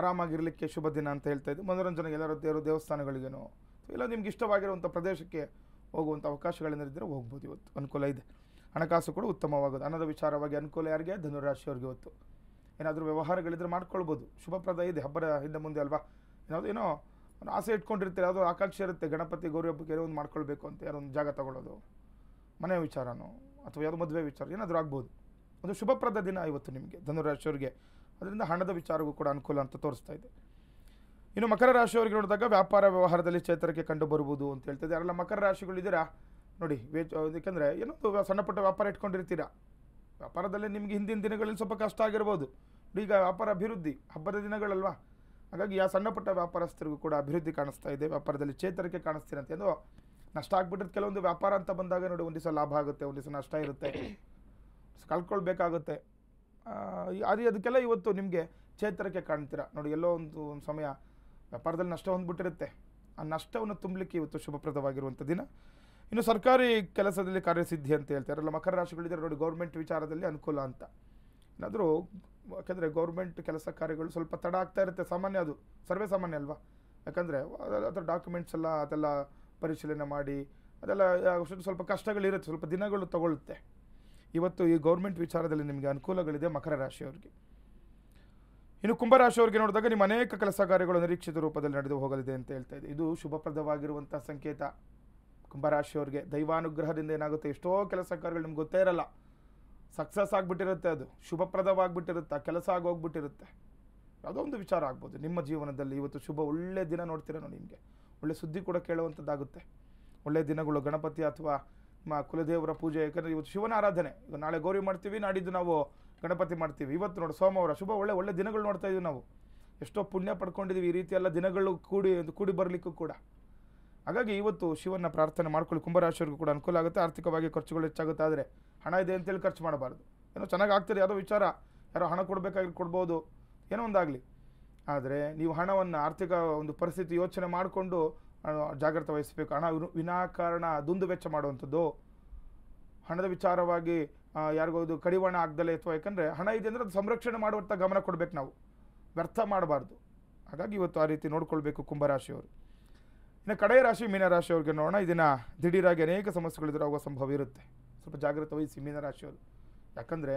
ಆರಾಮಾಗಿರಲಿಕ್ಕೆ ಶುಭ ದಿನ ಅಂತ ಹೇಳ್ತಾ ಇದೆ. ಮನೋರಂಜನೆಗೆ ಎಲ್ಲರೂ ದೇವಸ್ಥಾನಗಳಿಗೇನೋ ಇಲ್ಲ ನಿಮ್ಗೆ ಇಷ್ಟವಾಗಿರುವಂಥ ಪ್ರದೇಶಕ್ಕೆ ಹೋಗುವಂಥ ಅವಕಾಶಗಳೇನಿದ್ದರೆ ಹೋಗ್ಬೋದು. ಇವತ್ತು ಅನುಕೂಲ ಇದೆ. ಹಣಕಾಸು ಕೂಡ ಉತ್ತಮವಾಗೋದು. ಹಣದ ವಿಚಾರವಾಗಿ ಅನುಕೂಲ ಯಾರಿಗೆ? ಧನುರಾಶಿಯವ್ರಿಗೆ. ಇವತ್ತು ಏನಾದರೂ ವ್ಯವಹಾರಗಳಿದ್ರೆ ಮಾಡ್ಕೊಳ್ಬೋದು. ಶುಭಪ್ರದ ಇದೆ. ಹಬ್ಬದ ಹಿಂದೆ ಮುಂದೆ ಅಲ್ವಾ, ಏನೋ ಆಸೆ ಇಟ್ಕೊಂಡಿರ್ತೀರ, ಯಾವುದೋ ಆಕಾಂಕ್ಷೆ ಇರುತ್ತೆ, ಗಣಪತಿ ಗೌರಿ ಹಬ್ಬಕ್ಕೆ ಏನೋ ಒಂದು ಮಾಡ್ಕೊಳ್ಬೇಕು ಅಂತ, ಯಾರೋ ಒಂದು ಜಾಗ ತಗೊಳ್ಳೋದು, ಮನೆ ವಿಚಾರನೋ ಅಥವಾ ಯಾವುದೋ ಮದುವೆ ವಿಚಾರ ಏನಾದರೂ ಆಗ್ಬೋದು. ಒಂದು ಶುಭಪ್ರದ ದಿನ ಇವತ್ತು ನಿಮಗೆ ಧನುರಾಶಿಯವರಿಗೆ. ಅದರಿಂದ ಹಣದ ವಿಚಾರವೂ ಕೂಡ ಅನುಕೂಲ ಅಂತ ತೋರಿಸ್ತಾ ಇದೆ. ಇನ್ನು ಮಕರ ರಾಶಿಯವರಿಗೆ ನೋಡಿದಾಗ ವ್ಯಾಪಾರ ವ್ಯವಹಾರದಲ್ಲಿ ಚೇತರಿಕೆ ಕಂಡು ಬರುವುದು ಅಂತ ಹೇಳ್ತಿದೆ. ಯಾರೆಲ್ಲ ಮಕರ ರಾಶಿಗಳಿದ್ದೀರಾ ನೋಡಿ ಯಾಕೆಂದರೆ ಏನೊಂದು ಸಣ್ಣ ಪುಟ್ಟ ವ್ಯಾಪಾರ ಇಟ್ಕೊಂಡಿರ್ತೀರಾ, ವ್ಯಾಪಾರದಲ್ಲೇ ನಿಮಗೆ ಹಿಂದಿನ ದಿನಗಳಲ್ಲಿ ಸ್ವಲ್ಪ ಕಷ್ಟ ಆಗಿರ್ಬೋದು. ಈಗ ವ್ಯಾಪಾರ ಅಭಿವೃದ್ಧಿ, ಹಬ್ಬದ ದಿನಗಳಲ್ವಾ, ಹಾಗಾಗಿ ಆ ಸಣ್ಣ ಪುಟ್ಟ ವ್ಯಾಪಾರಸ್ಥರಿಗೂ ಕೂಡ ಅಭಿವೃದ್ಧಿ ಕಾಣಿಸ್ತಾ ಇದೆ, ವ್ಯಾಪಾರದಲ್ಲಿ ಚೇತರಿಕೆ ಕಾಣಿಸ್ತೀರಂತೆ. ಏನೋ ನಷ್ಟ ಆಗ್ಬಿಟ್ಟಿರುತ್ತೆ ಕೆಲವೊಂದು ವ್ಯಾಪಾರ ಅಂತ ಬಂದಾಗ. ನೋಡಿ, ಒಂದು ದಿವಸ ಲಾಭ ಆಗುತ್ತೆ, ಒಂದು ದಿವಸ ನಷ್ಟ ಇರುತ್ತೆ, ಕಳ್ಕೊಳ್ಬೇಕಾಗುತ್ತೆ. ಅದಕ್ಕೆಲ್ಲ ಇವತ್ತು ನಿಮಗೆ ಚೇತರಿಕೆ ಕಾಣ್ತೀರಾ. ನೋಡಿ, ಎಲ್ಲೋ ಒಂದು ಸಮಯ ವ್ಯಾಪಾರದಲ್ಲಿ ನಷ್ಟ ಹೊಂದ್ಬಿಟ್ಟಿರುತ್ತೆ, ಆ ನಷ್ಟವನ್ನು ತುಂಬಲಿಕ್ಕೆ ಇವತ್ತು ಶುಭಪ್ರದವಾಗಿರುವಂಥ ದಿನ. ಇನ್ನು ಸರ್ಕಾರಿ ಕೆಲಸದಲ್ಲಿ ಕಾರ್ಯಸಿದ್ಧಿ ಅಂತ ಹೇಳ್ತಾರಲ್ಲ, ಮಕರ ರಾಶಿಗಳಿದ್ದಾರೆ ನೋಡಿ, ಗೌರ್ಮೆಂಟ್ ವಿಚಾರದಲ್ಲಿ ಅನುಕೂಲ ಅಂತ. ಏನಾದರೂ ಯಾಕೆಂದರೆ ಗೌರ್ಮೆಂಟ್ ಕೆಲಸ ಕಾರ್ಯಗಳು ಸ್ವಲ್ಪ ತಡ ಆಗ್ತಾ ಇರುತ್ತೆ, ಸಾಮಾನ್ಯ, ಅದು ಸರ್ವೇ ಸಾಮಾನ್ಯ ಅಲ್ವಾ. ಯಾಕಂದರೆ ಅದರ ಡಾಕ್ಯುಮೆಂಟ್ಸ್ ಎಲ್ಲ ಅದೆಲ್ಲ ಪರಿಶೀಲನೆ ಮಾಡಿ ಅದೆಲ್ಲ ಸ್ವಲ್ಪ ಕಷ್ಟಗಳಿರುತ್ತೆ, ಸ್ವಲ್ಪ ದಿನಗಳು ತಗೊಳ್ಳುತ್ತೆ. ಇವತ್ತು ಈ ಗೌರ್ಮೆಂಟ್ ವಿಚಾರದಲ್ಲಿ ನಿಮಗೆ ಅನುಕೂಲಗಳಿದೆ ಮಕರ ರಾಶಿಯವರಿಗೆ. ಇನ್ನು ಕುಂಭರಾಶಿಯವರಿಗೆ ನೋಡಿದಾಗ ನಿಮ್ಮ ಅನೇಕ ಕೆಲಸ ಕಾರ್ಯಗಳು ನಿರೀಕ್ಷಿತ ರೂಪದಲ್ಲಿ ನಡೆದು ಹೋಗಲಿದೆ ಅಂತ ಹೇಳ್ತಾ ಇದೆ. ಇದು ಶುಭಪ್ರದವಾಗಿರುವಂಥ ಸಂಕೇತ. ಕುಂಭರಾಶಿಯವರಿಗೆ ದೈವಾನುಗ್ರಹದಿಂದ ಏನಾಗುತ್ತೆ, ಎಷ್ಟೋ ಕೆಲಸ ಕಾರ್ಯಗಳು ನಿಮ್ಗೆ ಗೊತ್ತೇ ಇರಲ್ಲ, ಸಕ್ಸಸ್ ಆಗಿಬಿಟ್ಟಿರುತ್ತೆ, ಅದು ಶುಭಪ್ರದವಾಗಿಬಿಟ್ಟಿರುತ್ತೆ, ಕೆಲಸ ಆಗೋಗ್ಬಿಟ್ಟಿರುತ್ತೆ. ಯಾವುದೋ ಒಂದು ವಿಚಾರ ಆಗ್ಬೋದು ನಿಮ್ಮ ಜೀವನದಲ್ಲಿ. ಇವತ್ತು ಶುಭ ಒಳ್ಳೆ ದಿನ ನೋಡ್ತೀರ ನೋಡಿ, ನಿಮಗೆ ಒಳ್ಳೆ ಸುದ್ದಿ ಕೂಡ ಕೇಳುವಂಥದ್ದಾಗುತ್ತೆ. ಒಳ್ಳೆಯ ದಿನಗಳು, ಗಣಪತಿ ಅಥವಾ ಕುಲದೇವರ ಪೂಜೆ. ಯಾಕಂದರೆ ಇವತ್ತು ಶಿವನ ಆರಾಧನೆ. ಈಗ ನಾಳೆ ಗೌರಿ ಮಾಡ್ತೀವಿ, ನಾಡಿದ್ದು ನಾವು ಗಣಪತಿ ಮಾಡ್ತೀವಿ. ಇವತ್ತು ನೋಡಿ ಸೋಮವಾರ, ಶುಭ ಒಳ್ಳೆ ದಿನಗಳು ನೋಡ್ತಾ ಇದ್ದೀವಿ ನಾವು. ಎಷ್ಟೋ ಪುಣ್ಯ ಪಡ್ಕೊಂಡಿದ್ದೀವಿ ಈ ರೀತಿ ಎಲ್ಲ ದಿನಗಳು ಕೂಡಿ ಬರಲಿಕ್ಕೂ ಕೂಡ. ಹಾಗಾಗಿ ಇವತ್ತು ಶಿವನ ಪ್ರಾರ್ಥನೆ ಮಾಡ್ಕೊಳ್ಳಿ. ಕುಂಭರಾಶಿಯವರಿಗೂ ಕೂಡ ಅನುಕೂಲ ಆಗುತ್ತೆ. ಆರ್ಥಿಕವಾಗಿ ಖರ್ಚುಗಳು ಹೆಚ್ಚಾಗುತ್ತೆ, ಆದರೆ ಹಣ ಇದೆ ಅಂತೇಳಿ ಖರ್ಚು ಮಾಡಬಾರ್ದು. ಏನೋ ಚೆನ್ನಾಗಿ ಆಗ್ತದೆ, ಯಾವುದೋ ವಿಚಾರ, ಯಾರೋ ಹಣ ಕೊಡಬೇಕಾಗಿ ಕೊಡ್ಬೋದು, ಏನೋ ಒಂದಾಗಲಿ. ಆದರೆ ನೀವು ಹಣವನ್ನು ಆರ್ಥಿಕ ಒಂದು ಪರಿಸ್ಥಿತಿ ಯೋಚನೆ ಮಾಡಿಕೊಂಡು ಜಾಗ್ರತೆ ವಹಿಸಬೇಕು. ಹಣ ವಿನಾಕಾರಣ ದುಂದು ವೆಚ್ಚ ಮಾಡುವಂಥದ್ದು, ಹಣದ ವಿಚಾರವಾಗಿ ಯಾರಿಗೂ ಇದು ಕಡಿವಾಣ ಆಗದಲ್ಲೇ, ಅಥವಾ ಯಾಕಂದರೆ ಹಣ ಇದೆ ಅಂದರೆ ಅದು ಸಂರಕ್ಷಣೆ ಮಾಡುವಂಥ ಗಮನ ಕೊಡಬೇಕು, ನಾವು ವ್ಯರ್ಥ ಮಾಡಬಾರ್ದು. ಹಾಗಾಗಿ ಇವತ್ತು ಆ ರೀತಿ ನೋಡ್ಕೊಳ್ಬೇಕು ಕುಂಭರಾಶಿಯವರು. ಇನ್ನು ಕಡೆಯ ರಾಶಿ ಮೀನರಾಶಿಯವ್ರಿಗೆ ನೋಡೋಣ. ಇದನ್ನು ದಿಢೀರಾಗಿ ಅನೇಕ ಸಮಸ್ಯೆಗಳು ಎದುರಾಗುವ ಸಂಭವ ಇರುತ್ತೆ, ಸ್ವಲ್ಪ ಜಾಗ್ರತೆ ವಹಿಸಿ ಮೀನರಾಶಿಯವರು. ಯಾಕಂದರೆ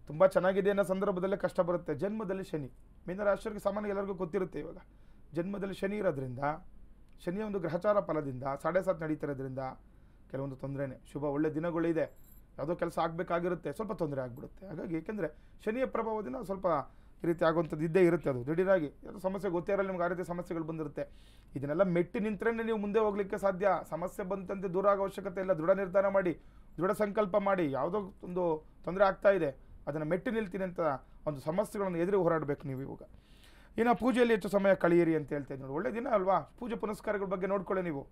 ತುಂಬ ಚೆನ್ನಾಗಿದೆ ಅನ್ನೋ ಸಂದರ್ಭದಲ್ಲೇ ಕಷ್ಟ ಬರುತ್ತೆ. ಜನ್ಮದಲ್ಲಿ ಶನಿ, ಮೀನರಾಶಿಯವರಿಗೆ ಸಾಮಾನ್ಯ ಎಲ್ಲರಿಗೂ ಗೊತ್ತಿರುತ್ತೆ. ಇವಾಗ ಜನ್ಮದಲ್ಲಿ ಶನಿ ಇರೋದ್ರಿಂದ, ಶನಿಯ ಒಂದು ಗ್ರಹಚಾರ ಫಲದಿಂದ 7.5 ನಡೀತಿರೋದ್ರಿಂದ ಕೆಲವೊಂದು ತೊಂದರೆನೇ. ಶುಭ ಒಳ್ಳೆ ದಿನಗಳಿದೆ, ಯಾವುದೋ ಕೆಲಸ ಆಗಬೇಕಾಗಿರುತ್ತೆ, ಸ್ವಲ್ಪ ತೊಂದರೆ ಆಗಿಬಿಡುತ್ತೆ. ಹಾಗಾಗಿ ಏಕೆಂದರೆ ಶನಿಯ ಪ್ರಭಾವದಿಂದ ಸ್ವಲ್ಪ ಈ ರೀತಿ ಆಗುವಂಥದ್ದು ಇದ್ದೇ ಇರುತ್ತೆ. ಅದು ದಿಢೀರಾಗಿ ಸಮಸ್ಯೆ ಗೊತ್ತೇ ಇರಲ್ಲ ನಿಮ್ಗೆ, ಆ ರೀತಿ ಸಮಸ್ಯೆಗಳು ಬಂದಿರುತ್ತೆ. ಇದನ್ನೆಲ್ಲ ಮೆಟ್ಟಿ ನಿಂತರೆ ನೀವು ಮುಂದೆ ಹೋಗ್ಲಿಕ್ಕೆ ಸಾಧ್ಯ. ಸಮಸ್ಯೆ ಬಂತಂತೆ ದೂರ ಆಗೋ ಅವಶ್ಯಕತೆ ಇಲ್ಲ. ದೃಢ ನಿರ್ಧಾರ ಮಾಡಿ, ದೃಢ ಸಂಕಲ್ಪ ಮಾಡಿ, ಯಾವುದೋ ಒಂದು ತೊಂದರೆ ಆಗ್ತಾ ಇದೆ ಅದನ್ನು ಮೆಟ್ಟಿ ನಿಲ್ತೀನಿ ಅಂತ ಒಂದು ಸಮಸ್ಯೆಗಳನ್ನು ಎದುರು ಹೋರಾಡಬೇಕು ನೀವು ಇವಾಗ. ಇನ್ನು ಪೂಜೆಯಲ್ಲಿ ಹೆಚ್ಚು ಸಮಯ ಕಳೆಯಿರಿ ಅಂತ ಹೇಳ್ತಾ ಇದ್ದೀನಿ. ಒಳ್ಳೆ ದಿನ ಅಲ್ವಾ, ಪೂಜೆ ಪುನಸ್ಕಾರಗಳ ಬಗ್ಗೆ ನೋಡ್ಕೊಳ್ಳಿ ನೀವು.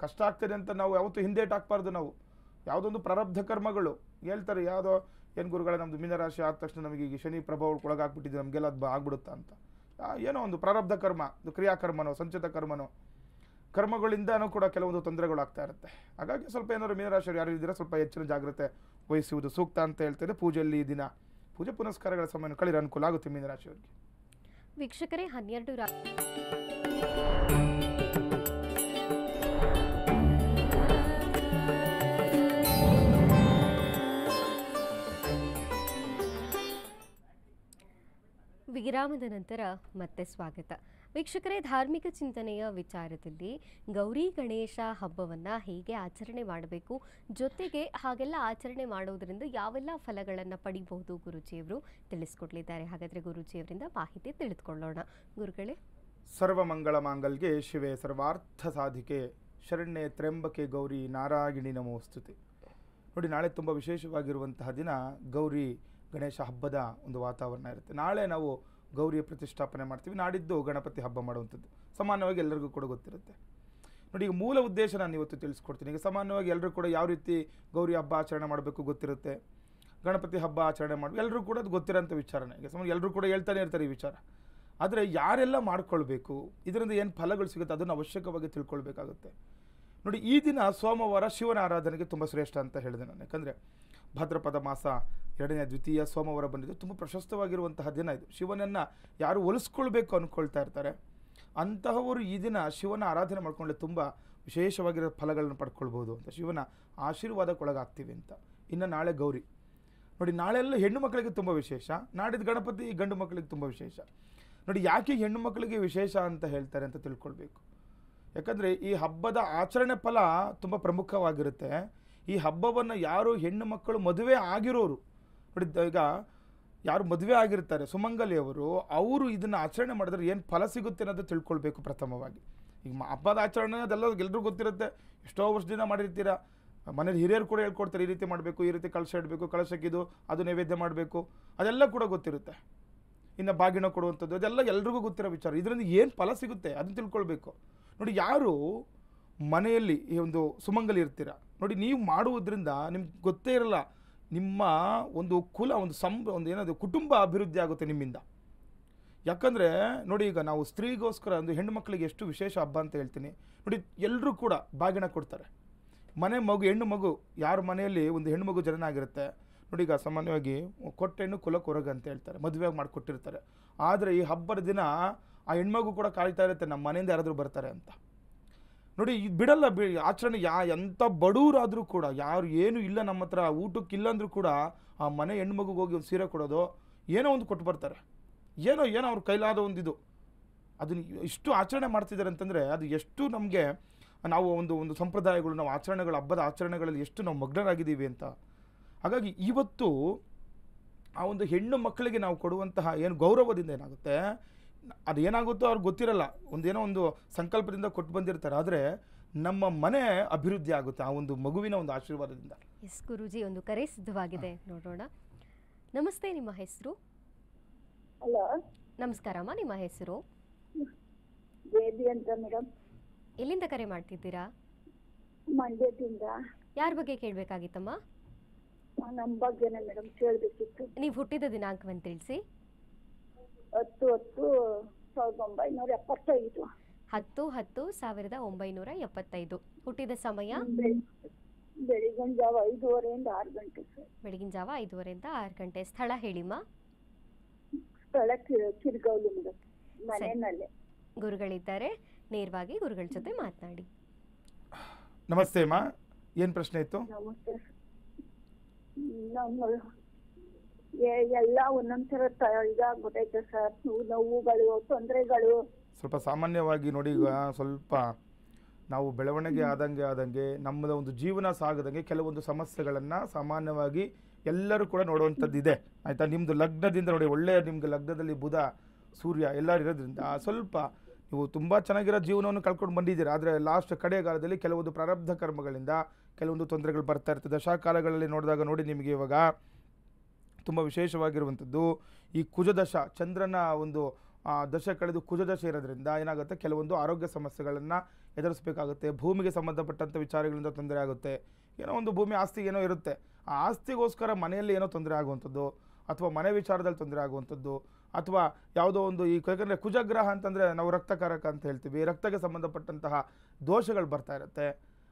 ಕಷ್ಟ ಆಗ್ತದೆ ಅಂತ ನಾವು ಯಾವತ್ತೂ ಹಿಂದೇಟ್ ಹಾಕ್ಬಾರ್ದು. ನಾವು ಯಾವುದೊಂದು ಪ್ರಾರಬ್ಧ ಕರ್ಮಗಳು ಹೇಳ್ತಾರೆ, ಯಾವುದೋ ಏನು ಗುರುಗಳೇ ನಮ್ಮದು ಮೀನರಾಶಿ ಆದ ತಕ್ಷಣ ನಮಗೆ ಈಗ ಶನಿ ಪ್ರಭಾವ ಒಳಗಾಗ್ಬಿಟ್ಟಿದೆ, ನಮಗೆಲ್ಲ ಅದು ಆಗ್ಬಿಡುತ್ತಾ ಅಂತ. ಏನೋ ಒಂದು ಪ್ರಾರಬ್ಧ ಕರ್ಮ, ಅದು ಕ್ರಿಯಾಕರ್ಮನೋ ಸಂಚಿತ ಕರ್ಮನೋ, ಕರ್ಮಗಳಿಂದನೂ ಕೂಡ ಕೆಲವೊಂದು ತೊಂದರೆಗಳು ಆಗ್ತಾ ಇರುತ್ತೆ. ಹಾಗಾಗಿ ಸ್ವಲ್ಪ ಏನಾದ್ರು ಮೀನರಾಶಿಯವರು ಯಾರು ಇದ್ದೀರಾ ಸ್ವಲ್ಪ ಹೆಚ್ಚಿನ ಜಾಗ್ರತೆ ವಹಿಸುವುದು ಸೂಕ್ತ ಅಂತ ಹೇಳ್ತಾರೆ. ಪೂಜೆಯಲ್ಲಿ ಈ ದಿನ ಪೂಜೆ ಪುನಸ್ಕಾರಗಳ ಸಮಯ ಕಳೆಯಲು ಅನುಕೂಲ ಆಗುತ್ತೆ ಮೀನರಾಶಿಯವರಿಗೆ. ವೀಕ್ಷಕರೇ, 12 ವಿರಾಮದ ನಂತರ ಮತ್ತೆ ಸ್ವಾಗತ. ವೀಕ್ಷಕರೇ, ಧಾರ್ಮಿಕ ಚಿಂತನೆಯ ವಿಚಾರದಲ್ಲಿ ಗೌರಿ ಗಣೇಶ ಹಬ್ಬವನ್ನು ಹೇಗೆ ಆಚರಣೆ ಮಾಡಬೇಕು, ಜೊತೆಗೆ ಹಾಗೆಲ್ಲ ಆಚರಣೆ ಮಾಡೋದರಿಂದ ಯಾವೆಲ್ಲ ಫಲಗಳನ್ನು ಪಡಿಬಹುದು ಗುರುಜಿಯವರು ತಿಳಿಸ್ಕೊಡ್ಲಿದ್ದಾರೆ. ಹಾಗಾದರೆ ಗುರುಜಿಯವರಿಂದ ಮಾಹಿತಿ ತಿಳಿದುಕೊಳ್ಳೋಣ. ಗುರುಗಳೇ, ಸರ್ವಮಂಗಳ ಮಾಂಗಲ್ಯೆ ಶಿವೆ ಸರ್ವಾರ್ಥ ಸಾಧಿಕೆ ಶರಣ್ಯೆ ತ್ರ್ಯಂಬಕೆ ಗೌರಿ ನಾರಾಯಣಿ ನಮೋಸ್ತುತೆ. ನೋಡಿ, ನಾಳೆ ತುಂಬ ವಿಶೇಷವಾಗಿರುವಂತಹ ದಿನ. ಗೌರಿ ಗಣೇಶ ಹಬ್ಬದ ಒಂದು ವಾತಾವರಣ ಇರುತ್ತೆ. ನಾಳೆ ನಾವು ಗೌರಿಯ ಪ್ರತಿಷ್ಠಾಪನೆ ಮಾಡ್ತೀವಿ, ನಾಡಿದ್ದು ಗಣಪತಿ ಹಬ್ಬ ಮಾಡುವಂಥದ್ದು ಸಾಮಾನ್ಯವಾಗಿ ಎಲ್ಲರಿಗೂ ಕೂಡ ಗೊತ್ತಿರುತ್ತೆ. ನೋಡಿ, ಈಗ ಮೂಲ ಉದ್ದೇಶ ನಾನು ಇವತ್ತು ತಿಳಿಸ್ಕೊಡ್ತೀನಿ. ಈಗ ಸಾಮಾನ್ಯವಾಗಿ ಎಲ್ಲರೂ ಕೂಡ ಯಾವ ರೀತಿ ಗೌರಿ ಹಬ್ಬ ಆಚರಣೆ ಮಾಡಬೇಕು ಗೊತ್ತಿರುತ್ತೆ, ಗಣಪತಿ ಹಬ್ಬ ಆಚರಣೆ ಮಾಡಬೇಕು, ಎಲ್ಲರೂ ಕೂಡ ಅದು ಗೊತ್ತಿರೋಂಥ ವಿಚಾರನೇ. ಈಗ ಸಾಮಾನ್ಯ ಎಲ್ಲರೂ ಕೂಡ ಹೇಳ್ತಾನೆ ಇರ್ತಾರೆ ಈ ವಿಚಾರ. ಆದರೆ ಯಾರೆಲ್ಲ ಮಾಡ್ಕೊಳ್ಬೇಕು, ಇದರಿಂದ ಏನು ಫಲಗಳು ಸಿಗುತ್ತೆ ಅದನ್ನು ಅವಶ್ಯಕವಾಗಿ ತಿಳ್ಕೊಳ್ಬೇಕಾಗುತ್ತೆ. ನೋಡಿ, ಈ ದಿನ ಸೋಮವಾರ ಶಿವನ ಆರಾಧನೆಗೆ ತುಂಬ ಶ್ರೇಷ್ಠ ಅಂತ ಹೇಳಿದೆ ನಾನು. ಯಾಕಂದರೆ ಭಾದ್ರಪದ ಮಾಸ 2ನೇ ದ್ವಿತೀಯ ಸೋಮವಾರ ಬಂದಿದ್ದು ತುಂಬ ಪ್ರಶಸ್ತವಾಗಿರುವಂತಹ ದಿನ ಇದು. ಶಿವನನ್ನು ಯಾರು ಒಲಿಸ್ಕೊಳ್ಬೇಕು ಅಂದ್ಕೊಳ್ತಾ ಇರ್ತಾರೆ ಅಂತಹವರು ಈ ದಿನ ಶಿವನ ಆರಾಧನೆ ಮಾಡ್ಕೊಂಡ್ರೆ ತುಂಬ ವಿಶೇಷವಾಗಿರೋ ಫಲಗಳನ್ನು ಪಡ್ಕೊಳ್ಬೋದು ಅಂತ, ಶಿವನ ಆಶೀರ್ವಾದಕ್ಕೊಳಗಾಗ್ತೀವಿ ಅಂತ. ಇನ್ನು ನಾಳೆ ಗೌರಿ. ನೋಡಿ, ನಾಳೆಲ್ಲ ಹೆಣ್ಣು ಮಕ್ಕಳಿಗೆ ತುಂಬ ವಿಶೇಷ, ನಾಡಿದ್ದು ಗಣಪತಿ ಗಂಡು ಮಕ್ಕಳಿಗೆ ತುಂಬ ವಿಶೇಷ. ನೋಡಿ, ಯಾಕೆ ಹೆಣ್ಣು ಮಕ್ಕಳಿಗೆ ವಿಶೇಷ ಅಂತ ಹೇಳ್ತಾರೆ ಅಂತ ತಿಳ್ಕೊಳ್ಬೇಕು. ಯಾಕಂದರೆ ಈ ಹಬ್ಬದ ಆಚರಣೆ ಫಲ ತುಂಬ ಪ್ರಮುಖವಾಗಿರುತ್ತೆ. ಈ ಹಬ್ಬವನ್ನು ಯಾರು ಹೆಣ್ಣು ಮಕ್ಕಳು ಮದುವೆ ಆಗಿರೋರು, ನೋಡಿ ಈಗ ಯಾರು ಮದುವೆ ಆಗಿರ್ತಾರೆ ಸುಮಂಗಲಿಯವರು, ಅವರು ಇದನ್ನು ಆಚರಣೆ ಮಾಡಿದ್ರೆ ಏನು ಫಲ ಸಿಗುತ್ತೆ ಅನ್ನೋದು ತಿಳ್ಕೊಳ್ಬೇಕು ಪ್ರಥಮವಾಗಿ. ಈಗ ಹಬ್ಬದ ಆಚರಣೆ ಅದೆಲ್ಲ ಎಲ್ರಿಗೂ ಗೊತ್ತಿರುತ್ತೆ, ಎಷ್ಟೋ ವರ್ಷದಿಂದ ಮಾಡಿರ್ತೀರ, ಮನೇಲಿ ಹಿರಿಯರು ಕೂಡ ಹೇಳ್ಕೊಡ್ತಾರೆ, ಈ ರೀತಿ ಮಾಡಬೇಕು, ಈ ರೀತಿ ಕಳಶ ಇಡಬೇಕು, ಕಳಶಕ್ಕಿದು ಅದು ನೈವೇದ್ಯ ಮಾಡಬೇಕು, ಅದೆಲ್ಲ ಕೂಡ ಗೊತ್ತಿರುತ್ತೆ. ಇನ್ನು ಬಾಗಿನ ಕೊಡುವಂಥದ್ದು ಅದೆಲ್ಲ ಎಲ್ರಿಗೂ ಗೊತ್ತಿರೋ ವಿಚಾರ. ಇದರಿಂದ ಏನು ಫಲ ಸಿಗುತ್ತೆ ಅದನ್ನು ತಿಳ್ಕೊಳ್ಬೇಕು. ನೋಡಿ, ಯಾರು ಮನೆಯಲ್ಲಿ ಈ ಒಂದು ಸುಮಂಗಲಿ ಇರ್ತೀರ ನೋಡಿ, ನೀವು ಮಾಡುವುದರಿಂದ ನಿಮ್ಗೆ ಗೊತ್ತೇ ಇರಲ್ಲ, ನಿಮ್ಮ ಒಂದು ಕುಲ ಒಂದು ಏನಾದರೂ ಕುಟುಂಬ ಅಭಿವೃದ್ಧಿ ಆಗುತ್ತೆ ನಿಮ್ಮಿಂದ. ಯಾಕಂದರೆ ನೋಡಿ, ಈಗ ನಾವು ಸ್ತ್ರೀಗೋಸ್ಕರ ಒಂದು ಹೆಣ್ಣು ಮಕ್ಕಳಿಗೆ ಎಷ್ಟು ವಿಶೇಷ ಹಬ್ಬ ಅಂತ ಹೇಳ್ತೀನಿ ನೋಡಿ. ಎಲ್ಲರೂ ಕೂಡ ಬಾಗಿನ ಕೊಡ್ತಾರೆ. ಹೆಣ್ಣು ಮಗು ಯಾರ ಮನೆಯಲ್ಲಿ ಒಂದು ಹೆಣ್ಣು ಮಗು ಜನನ ಆಗಿರುತ್ತೆ ನೋಡಿ, ಈಗ ಸಾಮಾನ್ಯವಾಗಿ ಕೊಟ್ಟೆಣ್ಣು ಕುಲಕ್ಕೆ ಹೊರಗೆ ಅಂತ ಹೇಳ್ತಾರೆ, ಮದುವೆಯಾಗಿ ಮಾಡಿಕೊಟ್ಟಿರ್ತಾರೆ. ಆದರೆ ಈ ಹಬ್ಬದ ದಿನ ಆ ಹೆಣ್ಮಗು ಕೂಡ ಕಾಯ್ತಾ ಇರುತ್ತೆ, ನಮ್ಮ ಮನೆಯಿಂದ ಯಾರಾದರೂ ಬರ್ತಾರೆ ಅಂತ ನೋಡಿ. ಇದು ಬಿಡಲ್ಲ ಆಚರಣೆ. ಎಂಥ ಬಡವರಾದರೂ ಕೂಡ, ಯಾರು ಏನು ಇಲ್ಲ ನಮ್ಮ ಹತ್ರ ಊಟಕ್ಕಿಲ್ಲ ಅಂದರೂ ಕೂಡ ಆ ಮನೆ ಹೆಣ್ಮಗುಗೆ ಹೋಗಿ ಒಂದು ಸೀರೆ ಕೊಡೋದು, ಏನೋ ಒಂದು ಕೊಟ್ಟು ಬರ್ತಾರೆ. ಏನೋ ಅವ್ರ ಕೈಲಾದ ಒಂದಿದು ಅದನ್ನು ಇಷ್ಟು ಆಚರಣೆ ಮಾಡ್ತಿದ್ದಾರೆ ಅಂತಂದರೆ ಅದು ಎಷ್ಟು ನಮಗೆ ನಾವು ಒಂದು ಸಂಪ್ರದಾಯಗಳು, ನಾವು ಆಚರಣೆಗಳು, ಹಬ್ಬದ ಆಚರಣೆಗಳಲ್ಲಿ ಎಷ್ಟು ನಾವು ಮಗ್ನರಾಗಿದ್ದೀವಿ ಅಂತ. ಹಾಗಾಗಿ ಇವತ್ತು ಆ ಒಂದು ಹೆಣ್ಣು ಮಕ್ಕಳಿಗೆ ನಾವು ಕೊಡುವಂತಹ ಏನು ಗೌರವದಿಂದ ಏನಾಗುತ್ತೆ, ಅದು ಏನಾಗುತ್ತೋ ಅವ್ರಿಗೆ ಗೊತ್ತಿರಲ್ಲ, ಒಂದು ಸಂಕಲ್ಪದಿಂದ ಕೊಟ್ಟು ಬಂದಿರ್ತಾರೆ. ಆದರೆ ನಮ್ಮ ಮನೆ ಅಭಿವೃದ್ಧಿ ಆಗುತ್ತೆ ಆ ಒಂದು ಮಗುವಿನ ಒಂದು ಆಶೀರ್ವಾದದಿಂದ. ಎಸ್ ಗುರೂಜಿ, ಒಂದು ಕರೆ ಸಿದ್ಧವಾಗಿದೆ, ನೋಡೋಣ. ನಮಸ್ತೆ, ನಿಮ್ಮ ಹೆಸರು? ಹಲೋ, ನಮಸ್ಕಾರಮ್ಮ, ನಿಮ್ಮ ಹೆಸರು? ಬೇಬಿ ಅಂತ ಮೇಡಮ್. ಎಲ್ಲಿಂದ ಕರೆ ಮಾಡ್ತಿದ್ದೀರಾ? ಮಂಡ್ಯದಿಂದ. ಯಾರ ಬಗ್ಗೆ ಕೇಳಬೇಕಾಗಿತ್ತಮ್ಮ? ನಮ್ಮ ಬಗ್ಗೆನೇ ಮೇಡಮ್ ಕೇಳಬೇಕಿತ್ತು. ನೀವು ಹುಟ್ಟಿದ ದಿನಾಂಕವನ್ನು ತಿಳಿಸಿ. 10/10/1975. 10/10/1975. ಹುಟ್ಟಿದ ಸಮಯ? ಬೆಳಿಗಿನ ಜಾವ 5:30 6 ಗಂಟೆ ಸರ್. ಬೆಳಗಿನ ಜಾವ 5:30 6 ಗಂಟೆ. ಸ್ಥಳ ಹೇಳಿಮ್ಮ. ಸ್ಥಳ ಕಿರ್ಗೌಲಿ ಮೇಡಮ್, ಮನೆಯಲ್ಲೇ. ಗುರುಗಳಿದ್ದಾರೆ, ನೇರವಾಗಿ ಗುರುಗಳ ಜೊತೆ ಮಾತನಾಡಿ. ನಮಸ್ತೆ ಅಮ್ಮ, ಏನು ಪ್ರಶ್ನೆ ಇತ್ತು? ನಮಸ್ತೆ. ನಮ್ಮ ಎಲ್ಲ ಒಂದೊಂದ್ಸರ ಇದಾಗ್ಬಿಟ್ಟೈತೆ ಸರ್, ನೋವುಗಳು, ತೊಂದರೆಗಳು. ಸ್ವಲ್ಪ ಸಾಮಾನ್ಯವಾಗಿ ನೋಡಿ, ಈಗ ಸ್ವಲ್ಪ ನಾವು ಬೆಳವಣಿಗೆ ಆದಂಗೆ ನಮ್ಮದ ಒಂದು ಜೀವನ ಸಾಗದಂಗೆ ಕೆಲವೊಂದು ಸಮಸ್ಯೆಗಳನ್ನು ಸಾಮಾನ್ಯವಾಗಿ ಎಲ್ಲರೂ ಕೂಡ ನೋಡುವಂಥದ್ದು ಇದೆ, ಆಯಿತಾ? ನಿಮ್ಮದು ಲಗ್ನದಿಂದ ನೋಡಿ, ಒಳ್ಳೆಯ ನಿಮ್ಗೆ ಲಗ್ನದಲ್ಲಿ ಬುಧ ಸೂರ್ಯ ಎಲ್ಲರೂ ಇರೋದ್ರಿಂದ ಸ್ವಲ್ಪ ನೀವು ತುಂಬ ಚೆನ್ನಾಗಿರೋ ಜೀವನವನ್ನು ಕಳ್ಕೊಂಡು ಬಂದಿದ್ದೀರಾ. ಆದರೆ ಲಾಸ್ಟ್ ಕಡೆಗಾಲದಲ್ಲಿ ಕೆಲವೊಂದು ಪ್ರಾರಬ್ಧ ಕರ್ಮಗಳಿಂದ ಕೆಲವೊಂದು ತೊಂದರೆಗಳು ಬರ್ತಾ ಇರ್ತದೆ. ದಶಾಕಾಲಗಳಲ್ಲಿ ನೋಡಿದಾಗ ನೋಡಿ, ನಿಮಗೆ ಇವಾಗ ತುಂಬ ವಿಶೇಷವಾಗಿರುವಂಥದ್ದು ಈ ಕುಜದಶ, ಚಂದ್ರನ ಒಂದು ದಶ ಕಳೆದು ಕುಜದಶ ಇರೋದ್ರಿಂದ ಏನಾಗುತ್ತೆ, ಕೆಲವೊಂದು ಆರೋಗ್ಯ ಸಮಸ್ಯೆಗಳನ್ನು ಎದುರಿಸಬೇಕಾಗುತ್ತೆ. ಭೂಮಿಗೆ ಸಂಬಂಧಪಟ್ಟಂಥ ವಿಚಾರಗಳಿಂದ ತೊಂದರೆ ಆಗುತ್ತೆ. ಏನೋ ಒಂದು ಭೂಮಿ ಆಸ್ತಿ ಏನೋ ಇರುತ್ತೆ, ಆ ಆಸ್ತಿಗೋಸ್ಕರ ಮನೆಯಲ್ಲಿ ಏನೋ ತೊಂದರೆ ಆಗುವಂಥದ್ದು, ಅಥವಾ ಮನೆ ವಿಚಾರದಲ್ಲಿ ತೊಂದರೆ ಆಗುವಂಥದ್ದು, ಅಥವಾ ಯಾವುದೋ ಒಂದು ಯಾಕಂದರೆ ಕುಜಗ್ರಹ ಅಂತಂದರೆ ನಾವು ರಕ್ತಕಾರಕ ಅಂತ ಹೇಳ್ತೀವಿ, ರಕ್ತಕ್ಕೆ ಸಂಬಂಧಪಟ್ಟಂತಹ ದೋಷಗಳು ಬರ್ತಾ ಇರುತ್ತೆ.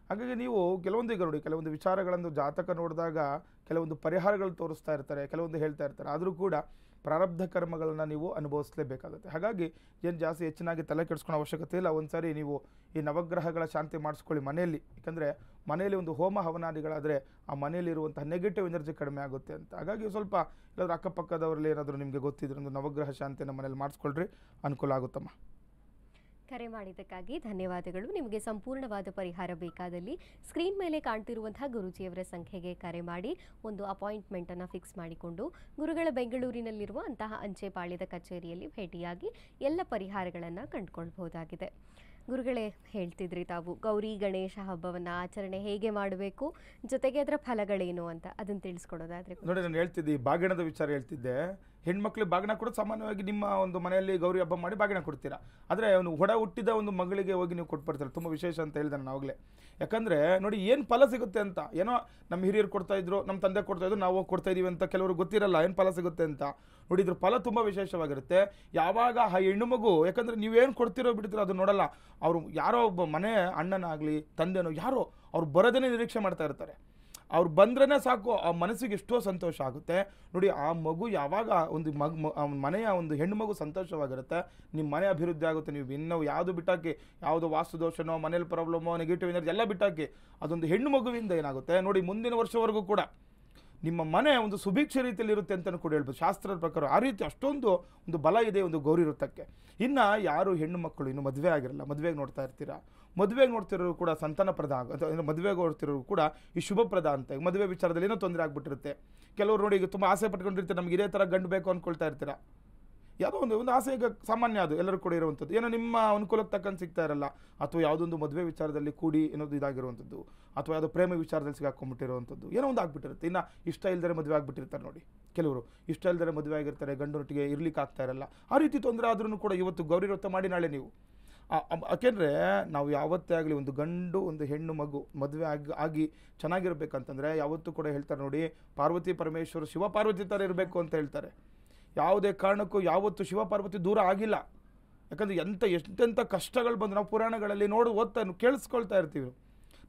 ಹಾಗಾಗಿ ನೀವು ಕೆಲವೊಂದು ಈಗ ನೋಡಿ, ಕೆಲವೊಂದು ವಿಚಾರಗಳನ್ನು ಜಾತಕ ನೋಡಿದಾಗ ಕೆಲವೊಂದು ಪರಿಹಾರಗಳು ತೋರಿಸ್ತಾ ಇರ್ತಾರೆ, ಕೆಲವೊಂದು ಹೇಳ್ತಾ ಇರ್ತಾರೆ. ಆದರೂ ಕೂಡ ಪ್ರಾರಬ್ಧ ಕರ್ಮಗಳನ್ನು ನೀವು ಅನುಭವಿಸಲೇಬೇಕಾಗುತ್ತೆ. ಹಾಗಾಗಿ ಏನು ಜಾಸ್ತಿ ಹೆಚ್ಚಿನಾಗಿ ತಲೆ ಕೆಡಿಸ್ಕೊಳ್ಳೋ ಅವಶ್ಯಕತೆ ಇಲ್ಲ. ಒಂದು ಸಾರಿ ನೀವು ಈ ನವಗ್ರಹಗಳ ಶಾಂತಿ ಮಾಡಿಸ್ಕೊಳ್ಳಿ ಮನೆಯಲ್ಲಿ. ಯಾಕಂದರೆ ಮನೆಯಲ್ಲಿ ಒಂದು ಹೋಮ ಹವನಾದಿಗಳಾದರೆ ಆ ಮನೆಯಲ್ಲಿರುವಂತಹ ನೆಗೆಟಿವ್ ಎನರ್ಜಿ ಕಡಿಮೆ ಆಗುತ್ತೆ ಅಂತ. ಹಾಗಾಗಿ ಸ್ವಲ್ಪ ಇಲ್ಲಾಂದ್ರೆ ಅಕ್ಕಪಕ್ಕದವರಲ್ಲಿ ಏನಾದರೂ ನಿಮಗೆ ಗೊತ್ತಿದ್ರೆ ಒಂದು ನವಗ್ರಹ ಶಾಂತಿಯನ್ನು ಮನೇಲಿ ಮಾಡಿಸ್ಕೊಳ್ರಿ, ಅನುಕೂಲ ಆಗುತ್ತಮ್ಮ. ಕರೆ ಮಾಡಿದ್ದಕ್ಕಾಗಿ ಧನ್ಯವಾದಗಳು. ನಿಮಗೆ ಸಂಪೂರ್ಣವಾದ ಪರಿಹಾರ ಬೇಕಾದಲ್ಲಿ ಸ್ಕ್ರೀನ್ ಮೇಲೆ ಕಾಣ್ತಿರುವಂತಹ ಗುರೂಜಿಯವರ ಸಂಖ್ಯೆಗೆ ಕರೆ ಮಾಡಿ ಒಂದು ಅಪಾಯಿಂಟ್ಮೆಂಟನ್ನು ಫಿಕ್ಸ್ ಮಾಡಿಕೊಂಡು ಗುರುಗಳ ಬೆಂಗಳೂರಿನಲ್ಲಿರುವ ಅಂತಹ ಅಂಚೆಪಾಳ್ಯದ ಕಚೇರಿಯಲ್ಲಿ ಭೇಟಿಯಾಗಿ ಎಲ್ಲ ಪರಿಹಾರಗಳನ್ನು ಕಂಡುಕೊಳ್ಬಹುದಾಗಿದೆ. ಗುರುಗಳೇ, ಹೇಳ್ತಿದ್ರಿ ತಾವು ಗೌರಿ ಗಣೇಶ ಹಬ್ಬವನ್ನು ಆಚರಣೆ ಹೇಗೆ ಮಾಡಬೇಕು, ಜೊತೆಗೆ ಅದರ ಫಲಗಳೇನು ಅಂತ ಅದನ್ನು ತಿಳಿಸ್ಕೊಡೋದಾದ್ರೆ. ನೋಡಿ, ನಾನು ಹೇಳ್ತಿದ್ದೆ ಬಾಗಿಣದ ವಿಚಾರ ಹೇಳ್ತಿದ್ದೆ. ಹೆಣ್ಮಕ್ಳಿಗೆ ಬಾಗಿನ ಕೊಡೋದು ಸಾಮಾನ್ಯವಾಗಿ ನಿಮ್ಮ ಒಂದು ಮನೆಯಲ್ಲಿ ಗೌರಿ ಹಬ್ಬ ಮಾಡಿ ಬಾಗಿನ ಕೊಡ್ತೀರಾ. ಆದರೆ ಅವನು ಹೊಡ ಹುಟ್ಟಿದ ಒಂದು ಮಗಳಿಗೆ ಹೋಗಿ ನೀವು ಕೊಟ್ಬಿಡ್ತಾರೆ, ತುಂಬ ವಿಶೇಷ ಅಂತ ಹೇಳಿದೆ ನಾನು ಆವಾಗಲೇ. ಯಾಕಂದರೆ ನೋಡಿ, ಏನು ಫಲ ಸಿಗುತ್ತೆ ಅಂತ, ಏನೋ ನಮ್ಮ ಹಿರಿಯರು ಕೊಡ್ತಾಯಿದ್ರು, ನಮ್ಮ ತಂದೆ ಕೊಡ್ತಾಯಿದ್ರು, ನಾವು ಕೊಡ್ತಾ ಇದೀವಿ ಅಂತ ಕೆಲವರು ಗೊತ್ತಿರಲ್ಲ ಏನು ಫಲ ಸಿಗುತ್ತೆ ಅಂತ. ನೋಡಿ, ಇದ್ರ ಫಲ ತುಂಬ ವಿಶೇಷವಾಗಿರುತ್ತೆ. ಯಾವಾಗ ಆ ಹೆಣ್ಣು ಮಗು, ಯಾಕಂದರೆ ನೀವೇನು ಕೊಡ್ತಿರೋ ಬಿಡ್ತೀರೋ ಅದು ನೋಡಲ್ಲ. ಅವರು ಯಾರೋ ಒಬ್ಬ ಮನೆ ಅಣ್ಣನಾಗಲಿ ತಂದೆನೋ ಯಾರೋ ಅವ್ರು ಬರೋದೇ ನಿರೀಕ್ಷೆ ಮಾಡ್ತಾ ಇರ್ತಾರೆ. ಅವ್ರು ಬಂದ್ರೇ ಸಾಕು, ಆ ಮನಸ್ಸಿಗೆ ಎಷ್ಟೋ ಸಂತೋಷ ಆಗುತ್ತೆ. ನೋಡಿ, ಆ ಮಗು ಯಾವಾಗ ಒಂದು ಮನೆಯ ಒಂದು ಹೆಣ್ಣು ಮಗು ಸಂತೋಷವಾಗಿರುತ್ತೆ, ನಿಮ್ಮ ಮನೆ ಅಭಿವೃದ್ಧಿ ಆಗುತ್ತೆ. ನೀವು ಇನ್ನೂ ಯಾವುದು ಬಿಟ್ಟಾಕಿ, ಯಾವುದೋ ವಾಸ್ತುದೋಷನೋ ಮನೇಲಿ ಪ್ರಾಬ್ಲಮೋ ನೆಗೆಟಿವ್ ಎನರ್ಜಿ ಎಲ್ಲ ಬಿಟ್ಟಾಕಿ, ಅದೊಂದು ಹೆಣ್ಣು ಮಗುವಿಂದ ಏನಾಗುತ್ತೆ ನೋಡಿ, ಮುಂದಿನ ವರ್ಷವರೆಗೂ ಕೂಡ ನಿಮ್ಮ ಮನೆ ಒಂದು ಸುಭಿಕ್ಷ ರೀತಿಯಲ್ಲಿ ಇರುತ್ತೆ ಅಂತಲೂ ಕೂಡ ಹೇಳ್ಬೋದು. ಶಾಸ್ತ್ರದ ಪ್ರಕಾರ ಆ ರೀತಿ ಅಷ್ಟೊಂದು ಒಂದು ಬಲ ಇದೆ ಒಂದು ಗೌರಿ ವೃತ್ತಕ್ಕೆ. ಇನ್ನು ಯಾರು ಹೆಣ್ಣು ಮಕ್ಕಳು ಇನ್ನೂ ಮದುವೆ ಆಗಿರಲ್ಲ, ಮದುವೆಗೆ ನೋಡ್ತಾ ಇರ್ತೀರಾ, ಮದುವೆಗೆ ನೋಡ್ತಿರೋರು ಕೂಡ ಸಂತಾನಪ್ರದ ಅಥವಾ ಮದುವೆಗೆ ನೋಡ್ತಿರೋರು ಕೂಡ ಈ ಶುಭಪ್ರದ ಅಂತ. ಮದುವೆ ವಿಚಾರದಲ್ಲಿ ಏನೋ ತೊಂದರೆ ಆಗ್ಬಿಟ್ಟಿರುತ್ತೆ. ಕೆಲವರು ನೋಡಿ, ಈಗ ತುಂಬ ಆಸೆ ಪಟ್ಕೊಂಡಿರ್ತೀರ, ನಮ್ಗೆ ಇದೇ ಥರ ಗಂಡು ಬೇಕು ಅಂದ್ಕೊಳ್ತಾ ಇರ್ತೀರಾ. ಯಾವುದೋ ಒಂದು ಆಸೆ ಈಗ ಸಾಮಾನ್ಯ, ಅದು ಎಲ್ಲರೂ ಕೂಡ ಇರುವಂಥದ್ದು. ಏನೋ ನಿಮ್ಮ ಅನುಕೂಲಕ್ಕೆ ತಕ್ಕಂಗೆ ಸಿಗ್ತಾ ಇರಲ್ಲ, ಅಥವಾ ಯಾವುದೊಂದು ಮದುವೆ ವಿಚಾರದಲ್ಲಿ ಕೂಡಿ ಏನೋದು ಇದಾಗಿರುವಂಥದ್ದು, ಅಥವಾ ಯಾವುದೋ ಪ್ರೇಮ ವಿಚಾರದಲ್ಲಿ ಸಿಗಾಕೊಂಡ್ಬಿಟ್ಟಿರುವಂಥದ್ದು, ಏನೋ ಒಂದು ಆಗ್ಬಿಟ್ಟಿರುತ್ತೆ. ಇನ್ನು ಇಷ್ಟ ಇಲ್ಲದೆ ಮದುವೆ ಆಗಿಬಿಟ್ಟಿರ್ತಾರೆ ನೋಡಿ, ಕೆಲವರು ಇಷ್ಟ ಇಲ್ಲದೆ ಮದುವೆ ಆಗಿರ್ತಾರೆ, ಗಂಡನೊಟ್ಟಿಗೆ ಇರ್ಲಿಕ್ಕೆ ಆಗ್ತಾ ಇರಲ್ಲ. ಆ ರೀತಿ ತೊಂದರೆ ಆದ್ರೂ ಕೂಡ ಇವತ್ತು ಗೌರಿ ವ್ರತ ಮಾಡಿ ನಾಳೆ ನೀವು ಯಾಕೆಂದರೆ ನಾವು ಯಾವತ್ತೇ ಆಗಲಿ ಒಂದು ಗಂಡು ಒಂದು ಹೆಣ್ಣು ಮಗು ಮದುವೆ ಆಗಿ ಚೆನ್ನಾಗಿರ್ಬೇಕಂತಂದರೆ ಯಾವತ್ತೂ ಕೂಡ ಹೇಳ್ತಾರೆ ನೋಡಿ, ಪಾರ್ವತಿ ಪರಮೇಶ್ವರ ಶಿವ ಪಾರ್ವತಿ ಥರ ಇರಬೇಕು ಅಂತ ಹೇಳ್ತಾರೆ. ಯಾವುದೇ ಕಾರಣಕ್ಕೂ ಯಾವತ್ತು ಶಿವ ಪಾರ್ವತಿ ದೂರ ಆಗಿಲ್ಲ. ಯಾಕಂದರೆ ಎಂತೆಂಥ ಕಷ್ಟಗಳು ಬಂದು ನಾವು ಪುರಾಣಗಳಲ್ಲಿ ಓದ್ತಾ ಕೇಳಿಸ್ಕೊಳ್ತಾ ಇರ್ತೀವಿ.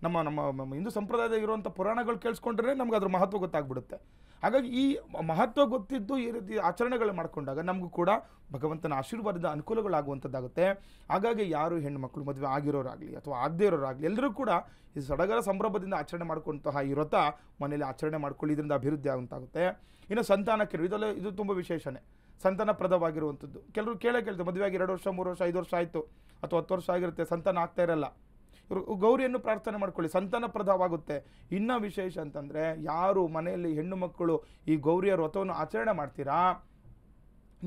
ನಮ್ಮ ಹಿಂದೂ ಸಂಪ್ರದಾಯದಾಗ ಇರುವಂಥ ಪುರಾಣಗಳು ಕೇಳಿಸ್ಕೊಂಡ್ರೆ ನಮ್ಗೆ ಅದ್ರ ಮಹತ್ವ ಗೊತ್ತಾಗ್ಬಿಡುತ್ತೆ. ಹಾಗಾಗಿ ಈ ಮಹತ್ವ ಗೊತ್ತಿದ್ದು ಈ ರೀತಿ ಆಚರಣೆಗಳು ಮಾಡಿಕೊಂಡಾಗ ನಮಗೂ ಕೂಡ ಭಗವಂತನ ಆಶೀರ್ವಾದದ ಅನುಕೂಲಗಳಾಗುವಂಥದ್ದಾಗುತ್ತೆ. ಹಾಗಾಗಿ ಯಾರು ಹೆಣ್ಣು ಮಕ್ಕಳು ಮದುವೆ ಆಗಿರೋರಾಗಲಿ ಅಥವಾ ಆಗದೇ ಇರೋರಾಗಲಿ ಎಲ್ಲರೂ ಕೂಡ ಈ ಸಡಗರ ಸಂಭ್ರಮದಿಂದ ಆಚರಣೆ ಮಾಡ್ಕೊಂತಹ ಈ ವ್ರತ ಮನೇಲಿ ಆಚರಣೆ ಮಾಡ್ಕೊಳ್ಳಿ, ಇದರಿಂದ ಅಭಿವೃದ್ಧಿ ಆಗುವಂತಾಗುತ್ತೆ. ಇನ್ನು ಸಂತಾನಕ್ಕೆ ಇದು ತುಂಬ ವಿಶೇಷನೇ, ಸಂತಾನಪ್ರದವಾಗಿರುವಂಥದ್ದು. ಕೆಲವರು ಕೇಳ್ತಾರೆ, ಮದುವೆ ಆಗಿ 2 ವರ್ಷ 3 ವರ್ಷ 5 ವರ್ಷ ಆಯಿತು ಅಥವಾ 10 ವರ್ಷ ಆಗಿರುತ್ತೆ, ಸಂತಾನ ಆಗ್ತಾ ಇರಲ್ಲ. ಇವರು ಗೌರಿಯನ್ನು ಪ್ರಾರ್ಥನೆ ಮಾಡ್ಕೊಳ್ಳಿ, ಸಂತಾನಪ್ರದವಾಗುತ್ತೆ. ಇನ್ನೂ ವಿಶೇಷ ಅಂತಂದರೆ ಯಾರು ಮನೆಯಲ್ಲಿ ಹೆಣ್ಣು ಮಕ್ಕಳು ಈ ಗೌರಿಯ ವ್ರತವನ್ನು ಆಚರಣೆ ಮಾಡ್ತೀರಾ,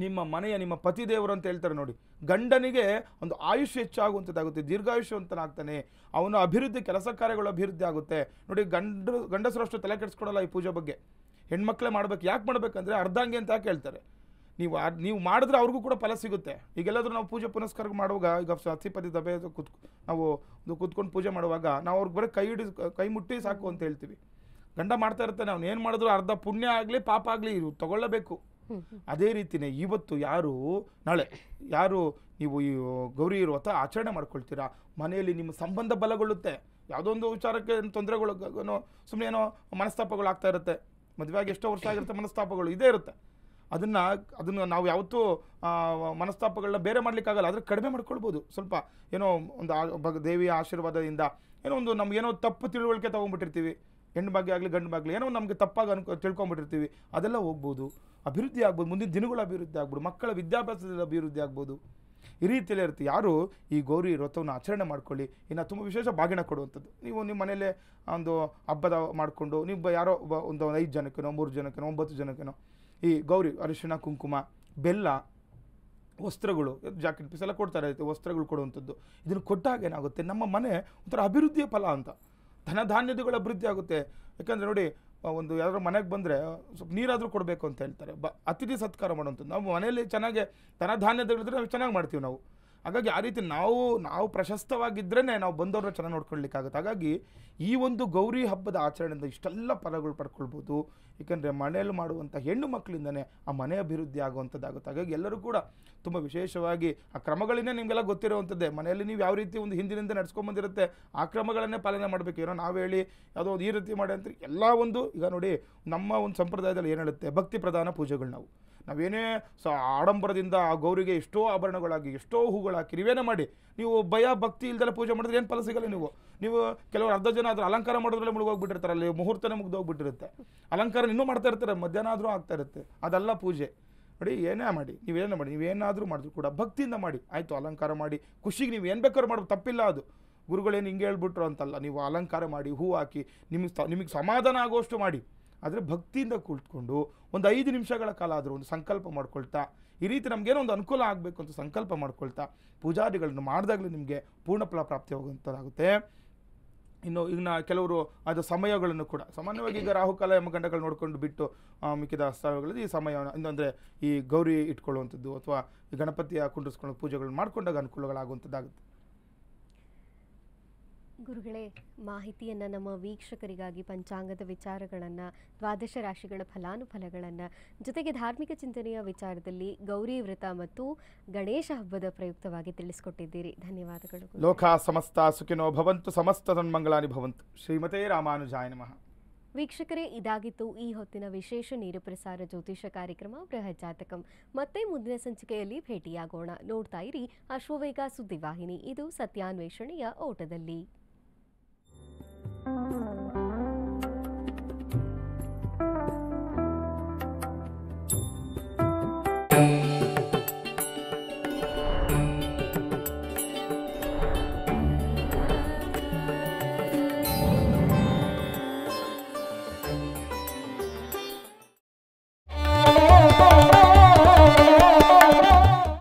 ನಿಮ್ಮ ಮನೆಯ ನಿಮ್ಮ ಪತಿದೇವರು ಅಂತ ಹೇಳ್ತಾರೆ ನೋಡಿ, ಗಂಡನಿಗೆ ಒಂದು ಆಯುಷ್ಯ ಹೆಚ್ಚಾಗುವಂಥದ್ದಾಗುತ್ತೆ, ದೀರ್ಘಾಯುಷ್ಯವಂತನಾಗ್ತಾನೆ, ಅವನ ಅಭಿವೃದ್ಧಿ ಕೆಲಸ ಕಾರ್ಯಗಳು ಅಭಿವೃದ್ಧಿ ಆಗುತ್ತೆ. ನೋಡಿ ಗಂಡಸರು ಅಷ್ಟು ತಲೆ ಕೆಡಿಸ್ಕೊಡಲ್ಲ ಈ ಪೂಜೆ ಬಗ್ಗೆ, ಹೆಣ್ಮಕ್ಳೇ ಮಾಡ್ಬೇಕು. ಯಾಕೆ ಮಾಡ್ಬೇಕಂದ್ರೆ ಅರ್ಧಾಂಗಿ ಅಂತ ಯಾಕೆ ಹೇಳ್ತಾರೆ, ನೀವು ಮಾಡಿದ್ರೆ ಅವ್ರಿಗೂ ಕೂಡ ಫಲ ಸಿಗುತ್ತೆ. ಈಗೆಲ್ಲಾದರೂ ನಾವು ಪೂಜೆ ಪುನಸ್ಕಾರ ಮಾಡುವಾಗ, ಈಗ ಸತಿಪತಿ ದಬೆ ನಾವು ಕೂತ್ಕೊಂಡು ಪೂಜೆ ಮಾಡುವಾಗ ನಾವು ಅವ್ರಿಗೆ ಬರೀ ಕೈ ಮುಟ್ಟಿ ಸಾಕು ಅಂತ ಹೇಳ್ತೀವಿ. ಗಂಡ ಮಾಡ್ತಾ ಇರ್ತಾನೆ, ಅವ್ನು ಏನು ಮಾಡಿದ್ರು ಅರ್ಧ ಪುಣ್ಯ ಆಗಲಿ ಪಾಪ ಆಗಲಿ ತಗೊಳ್ಳಬೇಕು. ಅದೇ ರೀತಿಯೇ ಇವತ್ತು ನಾಳೆ ಯಾರು ನೀವು ಈ ಗೌರಿ ವ್ರತ ಆಚರಣೆ ಮಾಡ್ಕೊಳ್ತೀರಾ, ಮನೆಯಲ್ಲಿ ನಿಮ್ಮ ಸಂಬಂಧ ಬಲಗೊಳ್ಳುತ್ತೆ. ಯಾವುದೋ ಒಂದು ವಿಚಾರಕ್ಕೆ ತೊಂದರೆಗಳು ಸುಮ್ಮನೆ ಏನೋ ಮನಸ್ತಾಪಗಳು ಆಗ್ತಾ ಇರುತ್ತೆ, ಮದುವೆಯಾಗಿ ಎಷ್ಟೋ ವರ್ಷ ಆಗಿರುತ್ತೆ, ಮನಸ್ತಾಪಗಳು ಇದೇ ಇರುತ್ತೆ. ಅದನ್ನು ನಾವು ಯಾವತ್ತೂ ಮನಸ್ತಾಪಗಳನ್ನ ಬೇರೆ ಮಾಡ್ಲಿಕ್ಕಾಗಲ್ಲ, ಆದರೆ ಕಡಿಮೆ ಮಾಡ್ಕೊಳ್ಬೋದು. ಸ್ವಲ್ಪ ಏನೋ ಒಂದು ದೇವಿಯ ಆಶೀರ್ವಾದದಿಂದ ಏನೋ ಒಂದು ನಮಗೇನೋ ತಪ್ಪು ತಿಳುವಳಿಕೆ ತೊಗೊಂಡ್ಬಿಟ್ಟಿರ್ತೀವಿ, ಹೆಣ್ಣು ಬಗ್ಗೆ ಆಗಲಿ ಗಂಡು ಬಗ್ಗೆ ಏನೋ ನಮಗೆ ತಪ್ಪಾಗಿ ತಿಳ್ಕೊಂಬಿಟ್ಟಿರ್ತೀವಿ, ಅದೆಲ್ಲ ಹೋಗ್ಬೋದು, ಅಭಿವೃದ್ಧಿ ಆಗ್ಬೋದು, ಮುಂದಿನ ದಿನಗಳು ಅಭಿವೃದ್ಧಿ ಆಗ್ಬೋದು, ಮಕ್ಕಳ ವಿದ್ಯಾಭ್ಯಾಸದಲ್ಲಿ ಅಭಿವೃದ್ಧಿ ಆಗ್ಬೋದು. ಈ ರೀತಿಯಲ್ಲೇ ಇರುತ್ತೆ. ಯಾರು ಈ ಗೌರಿ ವ್ರತವನ್ನು ಆಚರಣೆ ಮಾಡ್ಕೊಳ್ಳಿ. ಇನ್ನು ತುಂಬ ವಿಶೇಷ ಬಾಗಿನ ಕೊಡುವಂಥದ್ದು, ನೀವು ನಿಮ್ಮ ಮನೆಯಲ್ಲೇ ಒಂದು ಹಬ್ಬದ ಮಾಡಿಕೊಂಡು ನೀವು ಯಾರೋ ಒಂದು 5 ಜನಕ್ಕೇನೋ 3 ಜನಕ್ಕೇನೋ 9 ಜನಕ್ಕೇನೋ ಈ ಗೌರಿ ಅರಿಶಿಣ ಕುಂಕುಮ ಬೆಲ್ಲ ವಸ್ತ್ರಗಳು ಜಾಕೆಟ್ ಪೀಸ್ ಎಲ್ಲ ಕೊಡ್ತಾರೆ, ವಸ್ತ್ರಗಳು ಕೊಡುವಂಥದ್ದು. ಇದನ್ನು ಕೊಟ್ಟಾಗ ಏನಾಗುತ್ತೆ, ನಮ್ಮ ಮನೆ ಒಂಥರ ಅಭಿವೃದ್ಧಿಯ ಫಲ ಅಂತ, ಧನಧಾನ್ಯಗಳು ಅಭಿವೃದ್ಧಿ ಆಗುತ್ತೆ. ಯಾಕಂದರೆ ನೋಡಿ, ಒಂದು ಯಾರು ಮನೆಗೆ ಬಂದರೆ ಸ್ವಲ್ಪ ನೀರಾದರೂ ಕೊಡಬೇಕು ಅಂತ ಹೇಳ್ತಾರೆ, ಅತಿಥಿ ಸತ್ಕಾರ ಮಾಡುವಂಥದ್ದು. ನಾವು ಮನೆಯಲ್ಲಿ ಚೆನ್ನಾಗಿ ಧನಧಾನ್ಯಗಳಿದ್ರೆ ನಾವು ಚೆನ್ನಾಗಿ ಮಾಡ್ತೀವಿ ನಾವು. ಹಾಗಾಗಿ ಆ ರೀತಿ ನಾವು ಪ್ರಶಸ್ತವಾಗಿದ್ರೇ ನಾವು ಬಂದವ್ರನ್ನ ಚೆನ್ನಾಗಿ ನೋಡ್ಕೊಳ್ಲಿಕ್ಕಾಗುತ್ತೆ. ಹಾಗಾಗಿ ಈ ಒಂದು ಗೌರಿ ಹಬ್ಬದ ಆಚರಣೆಯಿಂದ ಇಷ್ಟೆಲ್ಲ ಫಲಗಳು ಪಡ್ಕೊಳ್ಬೋದು. ಏಕೆಂದರೆ ಮನೆಯಲ್ಲಿ ಮಾಡುವಂಥ ಹೆಣ್ಣು ಮಕ್ಕಳಿಂದನೇ ಆ ಮನೆ ಅಭಿವೃದ್ಧಿ ಆಗುವಂಥದ್ದಾಗುತ್ತೆ. ಹಾಗಾಗಿ ಎಲ್ಲರೂ ಕೂಡ ತುಂಬ ವಿಶೇಷವಾಗಿ ಆ ಕ್ರಮಗಳನ್ನೇ ನಿಮಗೆಲ್ಲ ಗೊತ್ತಿರುವಂಥದ್ದೇ, ಮನೆಯಲ್ಲಿ ನೀವು ಯಾವ ರೀತಿ ಒಂದು ಹಿಂದಿನಿಂದ ನಡ್ಸ್ಕೊಂಬಂದಿರುತ್ತೆ ಆ ಕ್ರಮಗಳನ್ನೇ ಪಾಲನೆ ಮಾಡಬೇಕು. ಏನೋ ನಾವು ಹೇಳಿ ಯಾವುದೋ ಒಂದು ಈ ರೀತಿ ಮಾಡಿ ಅಂತ ಎಲ್ಲ ಒಂದು, ಈಗ ನೋಡಿ ನಮ್ಮ ಒಂದು ಸಂಪ್ರದಾಯದಲ್ಲಿ ಏನು ಹೇಳುತ್ತೆ, ಭಕ್ತಿ ಪ್ರಧಾನ ಪೂಜೆಗಳು ನಾವೇನೇ ಆಡಂಬರದಿಂದ ಆ ಗೌರಿಗೆ ಎಷ್ಟೋ ಆಭರಣಗಳಾಗಿ ಎಷ್ಟೋ ಹೂಗಳಾಕಿ ನೀವೇನೇ ಮಾಡಿ, ನೀವು ಭಯ ಭಕ್ತಿ ಇಲ್ದೆಲ್ಲ ಪೂಜೆ ಮಾಡಿದ್ರೆ ಏನು ಫಲ ಸಿಗಲ್ಲ. ನೀವು ಕೆಲವರು ಅರ್ಧ ಜನ ಆದರೂ ಅಲಂಕಾರ ಮಾಡೋದ್ರಲ್ಲೇ ಮುಳುಗೋಗ್ಬಿಟ್ಟಿರ್ತಾರೆ, ಅಲ್ಲಿ ಮುಹೂರ್ತನೇ ಮುಗ್ದೋಗ್ಬಿಟ್ಟಿರುತ್ತೆ, ಅಲಂಕಾರ ಇನ್ನೂ ಮಾಡ್ತಾ ಇರ್ತಾರೆ, ಮಧ್ಯಾಹ್ನ ಆದರೂ ಆಗ್ತಾ ಇರುತ್ತೆ, ಅದೆಲ್ಲ ಪೂಜೆ. ನೋಡಿ ನೀವೇನಾದರೂ ಮಾಡಿದ್ರು ಕೂಡ ಭಕ್ತಿಯಿಂದ ಮಾಡಿ ಆಯಿತು. ಅಲಂಕಾರ ಮಾಡಿ ಖುಷಿಗೆ ನೀವು ಏನು ಬೇಕಾದ್ರೂ ಮಾಡ್ಬೋದು, ತಪ್ಪಿಲ್ಲ. ಅದು ಗುರುಗಳೇನು ಹಿಂಗೆ ಹೇಳ್ಬಿಟ್ರು ಅಂತಲ್ಲ, ನೀವು ಅಲಂಕಾರ ಮಾಡಿ ಹೂ ಹಾಕಿ ನಿಮಗೆ ಸಮಾಧಾನ ಆಗೋಷ್ಟು ಮಾಡಿ, ಆದರೆ ಭಕ್ತಿಯಿಂದ ಕುಳಿತುಕೊಂಡು ಒಂದು 5 ನಿಮಿಷಗಳ ಕಾಲ ಆದರೂ ಒಂದು ಸಂಕಲ್ಪ ಮಾಡ್ಕೊಳ್ತಾ, ಈ ರೀತಿ ನಮಗೇನೋ ಒಂದು ಅನುಕೂಲ ಆಗಬೇಕು ಅಂತ ಸಂಕಲ್ಪ ಮಾಡ್ಕೊಳ್ತಾ ಪೂಜಾದಿಗಳನ್ನು ಮಾಡಿದಾಗಲೇ ನಿಮಗೆ ಪೂರ್ಣ ಫಲ ಪ್ರಾಪ್ತಿಯಾಗುವಂಥದ್ದಾಗುತ್ತೆ. ಇನ್ನು ಕೆಲವರು ಅದು ಸಮಯಗಳನ್ನು ಕೂಡ ಸಾಮಾನ್ಯವಾಗಿ ಈಗ ರಾಹುಕಾಲ ಯಮಗಂಡಗಳು ನೋಡ್ಕೊಂಡು ಬಿಟ್ಟು ಮಿಕ್ಕಿದ ಸ್ಥಳಗಳಲ್ಲಿ ಈ ಸಮಯ ಅಂದರೆ ಈ ಗೌರಿ ಇಟ್ಕೊಳ್ಳುವಂಥದ್ದು ಅಥವಾ ಈ ಗಣಪತಿಯ ಕುಂಡ್ರಿಸ್ಕೊಳ್ಳೋ ಪೂಜೆಗಳನ್ನು ಮಾಡಿಕೊಂಡಾಗ ಅನುಕೂಲಗಳಾಗುವಂಥದ್ದಾಗುತ್ತೆ. ಗುರುಗಳೇ, ಮಾಹಿತಿಯನ್ನು ನಮ್ಮ ವೀಕ್ಷಕರಿಗಾಗಿ ಪಂಚಾಂಗದ ವಿಚಾರಗಳನ್ನು, ದ್ವಾದಶ ರಾಶಿಗಳ ಫಲಾನುಫಲಗಳನ್ನು, ಜೊತೆಗೆ ಧಾರ್ಮಿಕ ಚಿಂತನೆಯ ವಿಚಾರದಲ್ಲಿ ಗೌರಿ ವ್ರತ ಮತ್ತು ಗಣೇಶ ಹಬ್ಬದ ಪ್ರಯುಕ್ತವಾಗಿ ತಿಳಿಸಿಕೊಟ್ಟಿದ್ದೀರಿ. ಧನ್ಯವಾದಗಳು. ಲೋಕ ಸಮಸ್ತ ಸುಖಿನೋ ಭವಂತು, ಸಮಸ್ತ ಸನ್ಮಂಗಳಾನಿ ಭವಂತು. ಶ್ರೀಮತೇ ರಾಮಾನುಜಾಯ ನಮಃ. ವೀಕ್ಷಕರೇ, ಇದಾಗಿತ್ತು ಈ ಹೊತ್ತಿನ ವಿಶೇಷ ನೇರ ಪ್ರಸಾರ ಜ್ಯೋತಿಷ ಕಾರ್ಯಕ್ರಮ ಬೃಹತ್ ಜಾತಕಂ. ಮತ್ತೆ ಮುಂದಿನ ಸಂಚಿಕೆಯಲ್ಲಿ ಭೇಟಿಯಾಗೋಣ. ನೋಡ್ತಾ ಇರಿ ಅಶ್ವವೇಗ ಸುದ್ದಿವಾಹಿನಿ. ಇದು ಸತ್ಯಾನ್ವೇಷಣೆಯ ಓಟದಲ್ಲಿ.